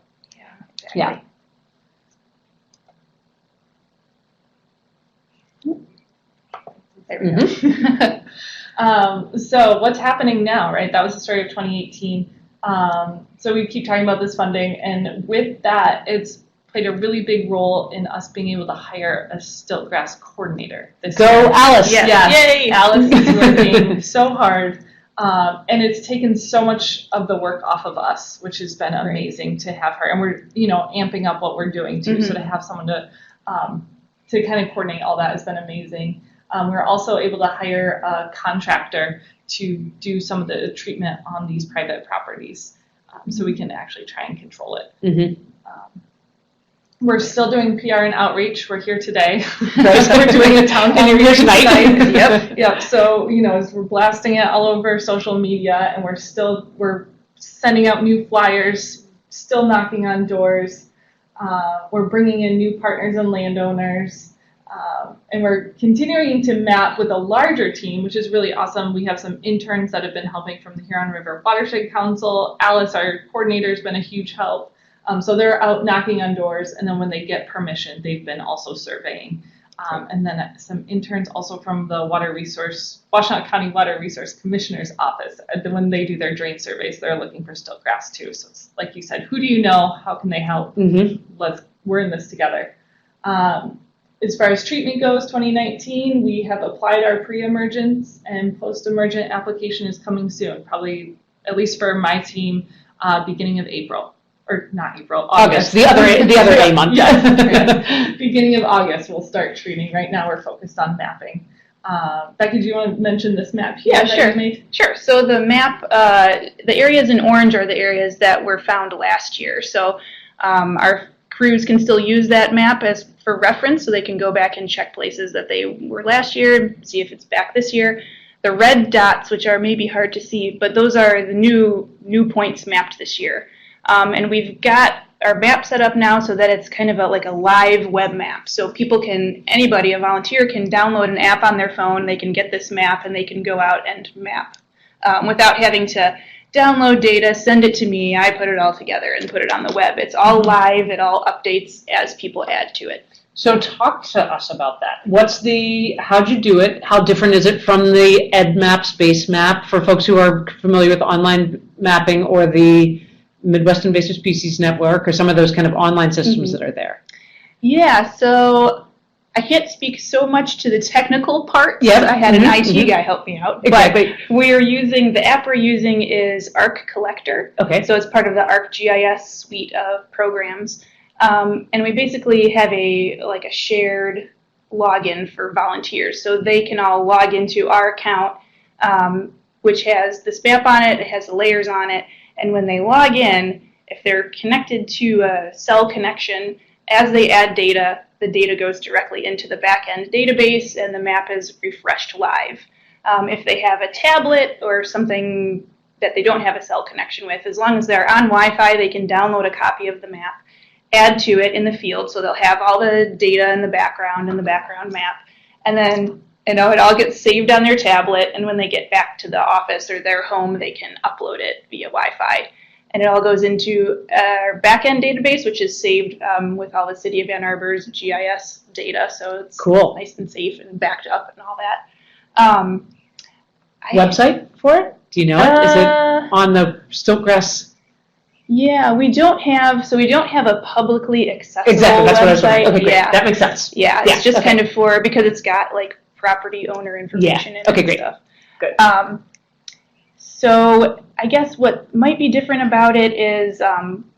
exactly. yeah. There we go. So what's happening now, right? That was the start of 2018. So we keep talking about this funding, and with that, it's played a really big role in us being able to hire a Stiltgrass coordinator this year. Go Alice! Yes. Yay! Alice is working so hard, and it's taken so much of the work off of us, which has been amazing to have her. And we're, amping up what we're doing too. So to have someone to kind of coordinate all that has been amazing. We're also able to hire a contractor to do some of the treatment on these private properties, so we can actually try and control it. Mm-hmm. We're still doing PR and outreach. We're here today. Right. So we're doing a town hall here tonight. Yep. So as we're blasting it all over social media, and we're sending out new flyers, still knocking on doors. We're bringing in new partners and landowners. And we're continuing to map with a larger team, which is really awesome. We have some interns that have been helping from the Huron River Watershed Council. Alice, our coordinator, has been a huge help. So they're out knocking on doors, and then when they get permission, they've been also surveying. And then some interns also from the Washtenaw County Water Resource Commissioner's Office. When they do their drain surveys, they're looking for Stiltgrass too. So it's like you said, who do you know? How can they help? Mm-hmm. We're in this together. As far as treatment goes, 2019, we have applied our pre-emergence, and post-emergent application is coming soon, probably, at least for my team, beginning of April. Or not April, August. The other A month. Yes. Beginning of August, we'll start treating. Right now, we're focused on mapping. Becky, do you want to mention this map here? Yeah, sure. Sure. So the map, the areas in orange are the areas that were found last year. So our crews can still use that map as for reference, so they can go back and check places that they were last year, see if it's back this year. The red dots, which are maybe hard to see, but those are the new points mapped this year. And we've got our map set up now so that it's kind of like a live web map. So anybody, a volunteer, can download an app on their phone, they can get this map, and they can go out and map without having to download data, send it to me, I put it all together and put it on the web. It's all live, it all updates as people add to it. So talk to us about that. How'd you do it? How different is it from the EdMap Space Map for folks who are familiar with online mapping, or the Midwest Invasive Species Network, or some of those kind of online systems that are there? Yeah, so I can't speak so much to the technical part. Yep. I had an IT guy help me out. Exactly. But the app we're using is ArcCollector. Okay. So it's part of the ArcGIS suite of programs. And we basically have a shared login for volunteers, so they can all log into our account, which has this map on it, it has the layers on it, and when they log in, if they're connected to a cell connection, as they add data, the data goes directly into the back-end database and the map is refreshed live. If they have a tablet or something that they don't have a cell connection with, as long as they're on Wi-Fi, they can download a copy of the map, add to it in the field, so they'll have all the data in the background map, and then it all gets saved on their tablet, and when they get back to the office or their home, they can upload it via Wi-Fi. And it all goes into our back-end database, which is saved with all the City of Ann Arbor's GIS data, so it's Cool. nice and safe and backed up and all that. Website for it? Do you know it? Is it on the Stiltgrass? Yeah, we don't have a publicly accessible Exactly, that's what I was website. wondering. Okay, great. Yeah. That makes sense. Yeah, it's just okay. kind of because it's got like property owner information in it Okay, and great. stuff. Good. So I guess what might be different about it is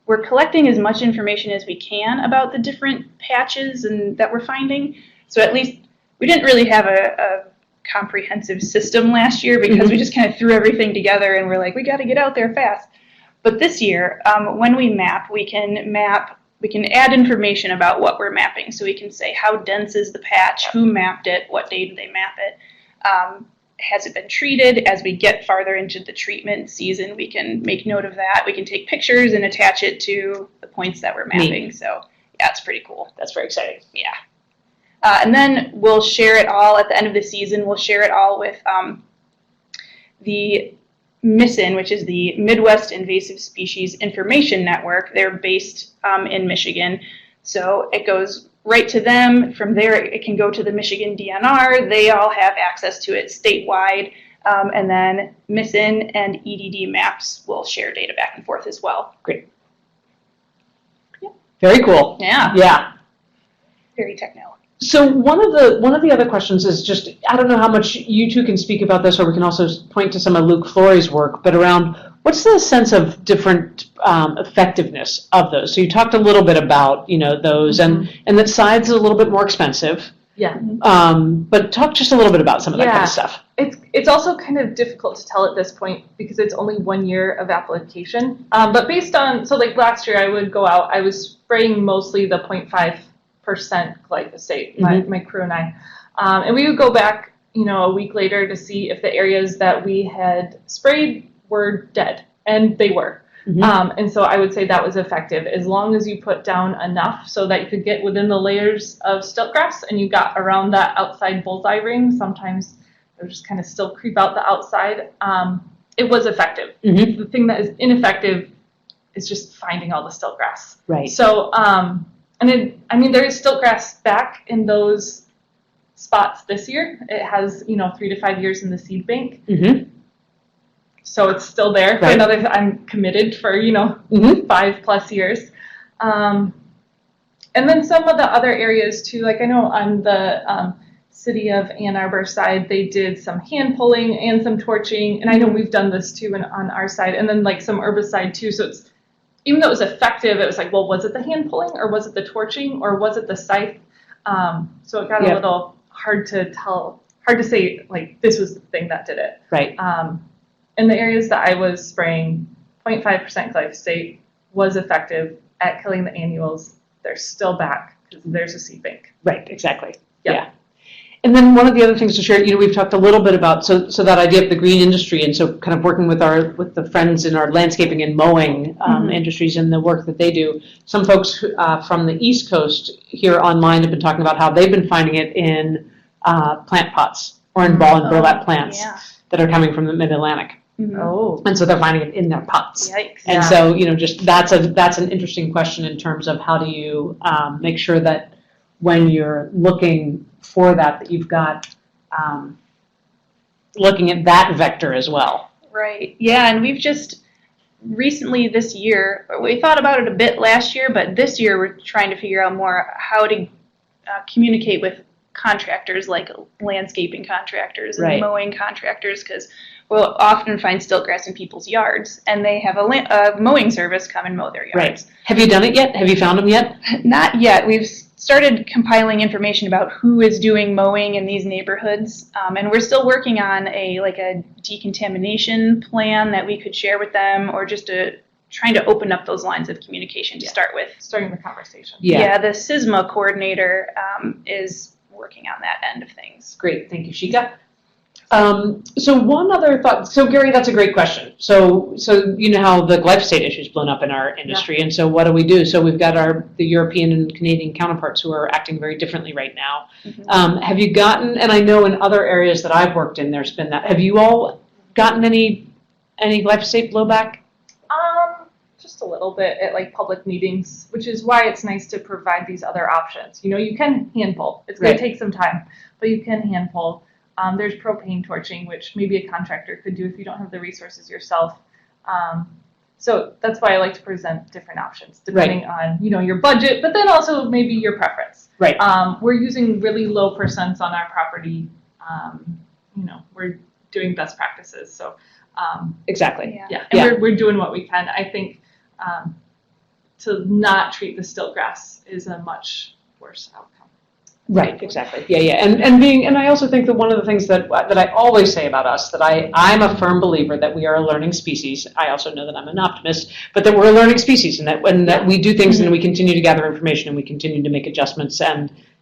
we're collecting as much information as we can about the different patches and that we're finding. So at least we didn't really have a comprehensive system last year because we just kind of threw everything together and we're like, we got to get out there fast. But this year, when we map, we can add information about what we're mapping. So we can say how dense is the patch, who mapped it, what day did they map it, has it been treated? As we get farther into the treatment season, we can make note of that. We can take pictures and attach it to the points that we're mapping. Neat. So yeah, it's pretty cool. That's very exciting. Yeah. And then we'll share it all at the end of the season. We'll share it all with the MISIN, which is the Midwest Invasive Species Information Network. They're based in Michigan. So it goes right to them. From there, it can go to the Michigan DNR. They all have access to it statewide. And then MISIN and EDD maps will share data back and forth as well. Great. Very cool. Yeah. Yeah. Very techno. So one of the other questions is just, I don't know how much you two can speak about this, or we can also point to some of Luke Flory's work, but around what's the sense of different effectiveness of those? So you talked a little bit about, those, and that Scythe's a little bit more expensive. Yeah. But talk just a little bit about some of that kind of stuff. It's also kind of difficult to tell at this point because it's only 1 year of application. But based on, so like last year I would go out, I was spraying mostly the 0.5% glyphosate, my crew and I. And we would go back, a week later to see if the areas that we had sprayed were dead, and they were. And so I would say that was effective as long as you put down enough so that you could get within the layers of Stiltgrass and you got around that outside bullseye ring. Sometimes they'll just kind of still creep out the outside. It was effective. The thing that is ineffective is just finding all the Stiltgrass. Right. So, there is Stiltgrass back in those spots this year. It has, 3 to 5 years in the seed bank. So it's still there for another, I'm committed for, 5+ years. And then some of the other areas too, like I know on the City of Ann Arbor side, they did some hand pulling and some torching. And I know we've done this too on our side, and then like some herbicide too. So it's, even though it was effective, it was like, well, was it the hand pulling or was it the torching or was it the scythe? So it got a little hard to tell, hard to say like this was the thing that did it. Right. In the areas that I was spraying, 0.5% glyphosate was effective at killing the annuals. They're still back because there's a seed bank. Right, exactly. Yep. Yeah. And then one of the other things to share, we've talked a little bit about, so that idea of the green industry, and so kind of working with the friends in our landscaping and mowing industries and the work that they do. Some folks from the East Coast here online have been talking about how they've been finding it in plant pots or in ball and burlap plants that are coming from the Mid-Atlantic. Oh. And so they're finding it in their pots. Yikes. And so, just that's an interesting question in terms of how do you make sure that when you're looking for that you've got looking at that vector as well. Right. Yeah, and we've just recently this year, we thought about it a bit last year, but this year we're trying to figure out more how to communicate with contractors like landscaping contractors and Right. mowing contractors, because we'll often find stiltgrass in people's yards, and they have a mowing service come and mow their yards. Right. Have you done it yet? Have you found them yet? Not yet. We've started compiling information about who is doing mowing in these neighborhoods, and we're still working on a decontamination plan that we could share with them, or just trying to open up those lines of communication to start with. Starting the conversation. Yeah. The SISMA coordinator is working on that end of things. Great, thank you, Shika. So one other thought, so Gary, that's a great question. So you know how the glyphosate issue's blown up in our industry, and so what do? So we've got the European and Canadian counterparts who are acting very differently right now. Mm-hmm. Have you gotten, and I know in other areas that I've worked in, there's been that, have you all gotten any glyphosate blowback? Just a little bit at like public meetings, which is why it's nice to provide these other options. You know, you can hand pull. It's going Right. to take some time, but you can hand pull. There's propane torching, which maybe a contractor could do if you don't have the resources yourself. So that's why I like to present different options depending on, you know, your budget, but then also maybe your preference. Right. We're using really low percents on our property. You know, we're doing best practices. So Exactly. yeah, and we're doing what we can. I think to not treat the stiltgrass is a much worse outcome. Right, exactly. Yeah. And I also think that one of the things that I always say about us, that I'm a firm believer that we are a learning species. I also know that I'm an optimist, but that we're a learning species, and that we do things and we continue to gather information and we continue to make adjustments,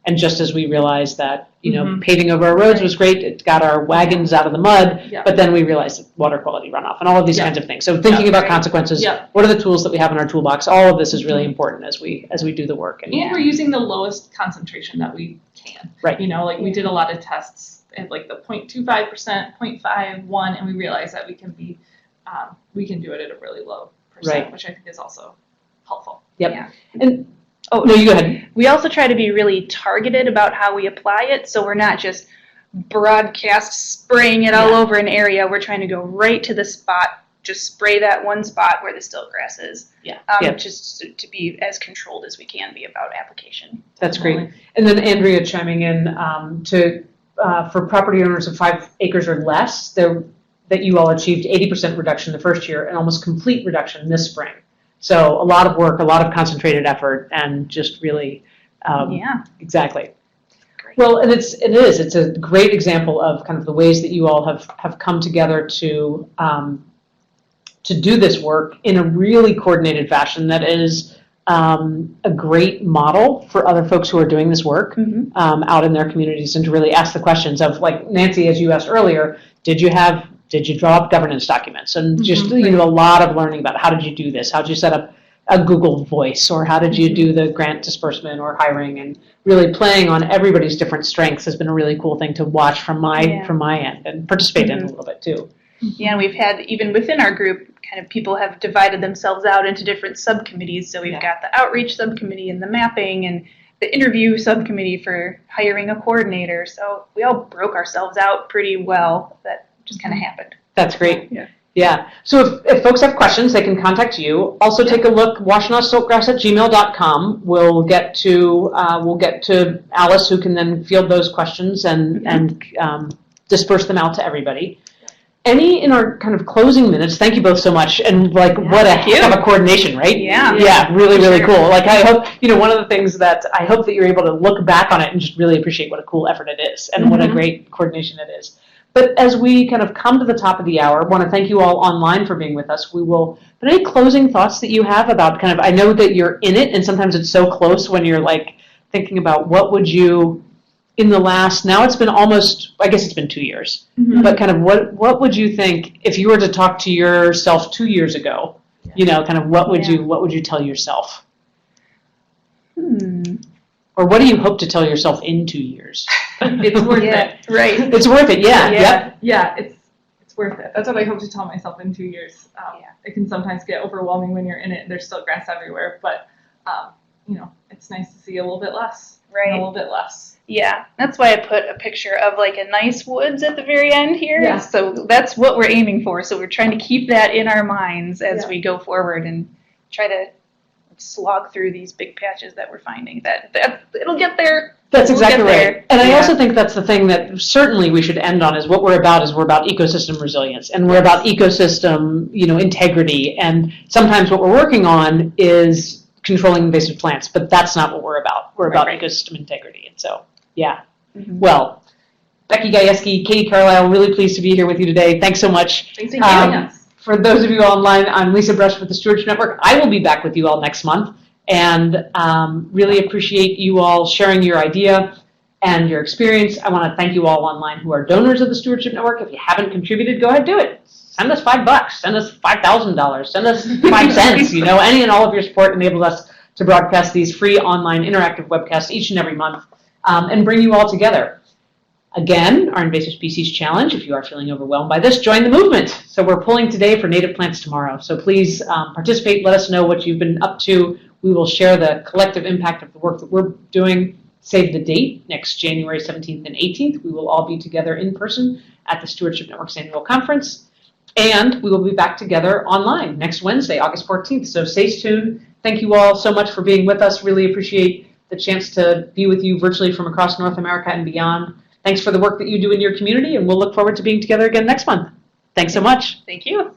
and just as we realized that, you know, paving over our roads was great, it got our wagons out of the mud, but then we realized water quality runoff and all of these kinds of things. So thinking about consequences, what are the tools that we have in our toolbox? All of this is really important as we do the work. And we're using the lowest concentration that we can. Right. You know, like we did a lot of tests at like the 0.25%, 0.51, and we realized that we can do it at a really low percent, which I think is also helpful. Yep. Yeah. And no, you go ahead. We also try to be really targeted about how we apply it, so we're not just broadcast spraying it all over an area. We're trying to go right to the spot, just spray that one spot where the stiltgrass is. Just to be as controlled as we can be about application. That's great. And then Andrea chiming in for property owners of 5 acres or less, that you all achieved 80% reduction the first year and almost complete reduction this spring. So a lot of work, a lot of concentrated effort, and just really, exactly. Great. Well, and it's a great example of kind of the ways that you all have come together to do this work in a really coordinated fashion that is a great model for other folks who are doing this work out in their communities, and to really ask the questions of, like Nancy, as you asked earlier, did you draw up governance documents, and just you know, a lot of learning about how did you do this, how did you set up a Google Voice, or how did you do the grant disbursement or hiring, and really playing on everybody's different strengths has been a really cool thing to watch from my end and participate in a little bit too. Yeah, and we've had, even within our group, kind of people have divided themselves out into different subcommittees. So we've got the outreach subcommittee and the mapping and the interview subcommittee for hiring a coordinator. So we all broke ourselves out pretty well. That just kind of happened. That's great. Yeah. So if folks have questions, they can contact you. Also take a look, washenawstiltgrass@gmail.com. We'll get to Alice, who can then field those questions and disperse them out to everybody. Any in our kind of closing minutes, thank you both so much, and what a heck of a coordination, right? Yeah. Really cool. Like, I hope, one of the things that I hope that you're able to look back on it and just really appreciate what a cool effort it is, and what a great coordination it is. But as we kind of come to the top of the hour, I want to thank you all online for being with us. But any closing thoughts that you have about kind of, I know that you're in it, and sometimes it's so close when you're like thinking about what would you, in the last, now it's been almost, I guess it's been 2 years, but kind of what would you think if you were to talk to yourself 2 years ago, kind of what would you tell yourself? Or what do you hope to tell yourself in 2 years? It's worth it. Right. It's worth it, Yeah, it's worth it. That's what I hope to tell myself in 2 years. It can sometimes get overwhelming when you're in it and there's still grass everywhere, but it's nice to see a little bit less. Right. A little bit less. Yeah, that's why I put a picture of like a nice woods at the very end here. Yeah. So that's what we're aiming for. So we're trying to keep that in our minds as we go forward and try to slog through these big patches that we're finding. That it'll get there. That's exactly We'll get right. there. And I Yeah. also think that's the thing that certainly we should end on is what we're about ecosystem resilience, and we're about ecosystem, integrity. And sometimes what we're working on is controlling invasive plants, but that's not what we're about. We're about Right. ecosystem integrity. And so, yeah. Mhm. Well, Becky Gajewski, Katie Carlisle, really pleased to be here with you today. Thanks so much. Thanks for having us. For those of you online, I'm Lisa Brush with the Stewardship Network. I will be back with you all next month, and really appreciate you all sharing your idea and your experience. I want to thank you all online who are donors of the Stewardship Network. If you haven't contributed, go ahead, do it. Send us $5, send us $5,000, send us 5 cents. Any and all of your support enables us to broadcast these free online interactive webcasts each and every month and bring you all together. Again, our Invasive Species Challenge, if you are feeling overwhelmed by this, join the movement. So we're pulling today for native plants tomorrow. So please participate, let us know what you've been up to. We will share the collective impact of the work that we're doing. Save the date, next January 17th and 18th. We will all be together in person at the Stewardship Network's annual conference. And we will be back together online next Wednesday, August 14th. So stay tuned. Thank you all so much for being with us. Really appreciate the chance to be with you virtually from across North America and beyond. Thanks for the work that you do in your community, and we'll look forward to being together again next month. Thanks so much. Thank you.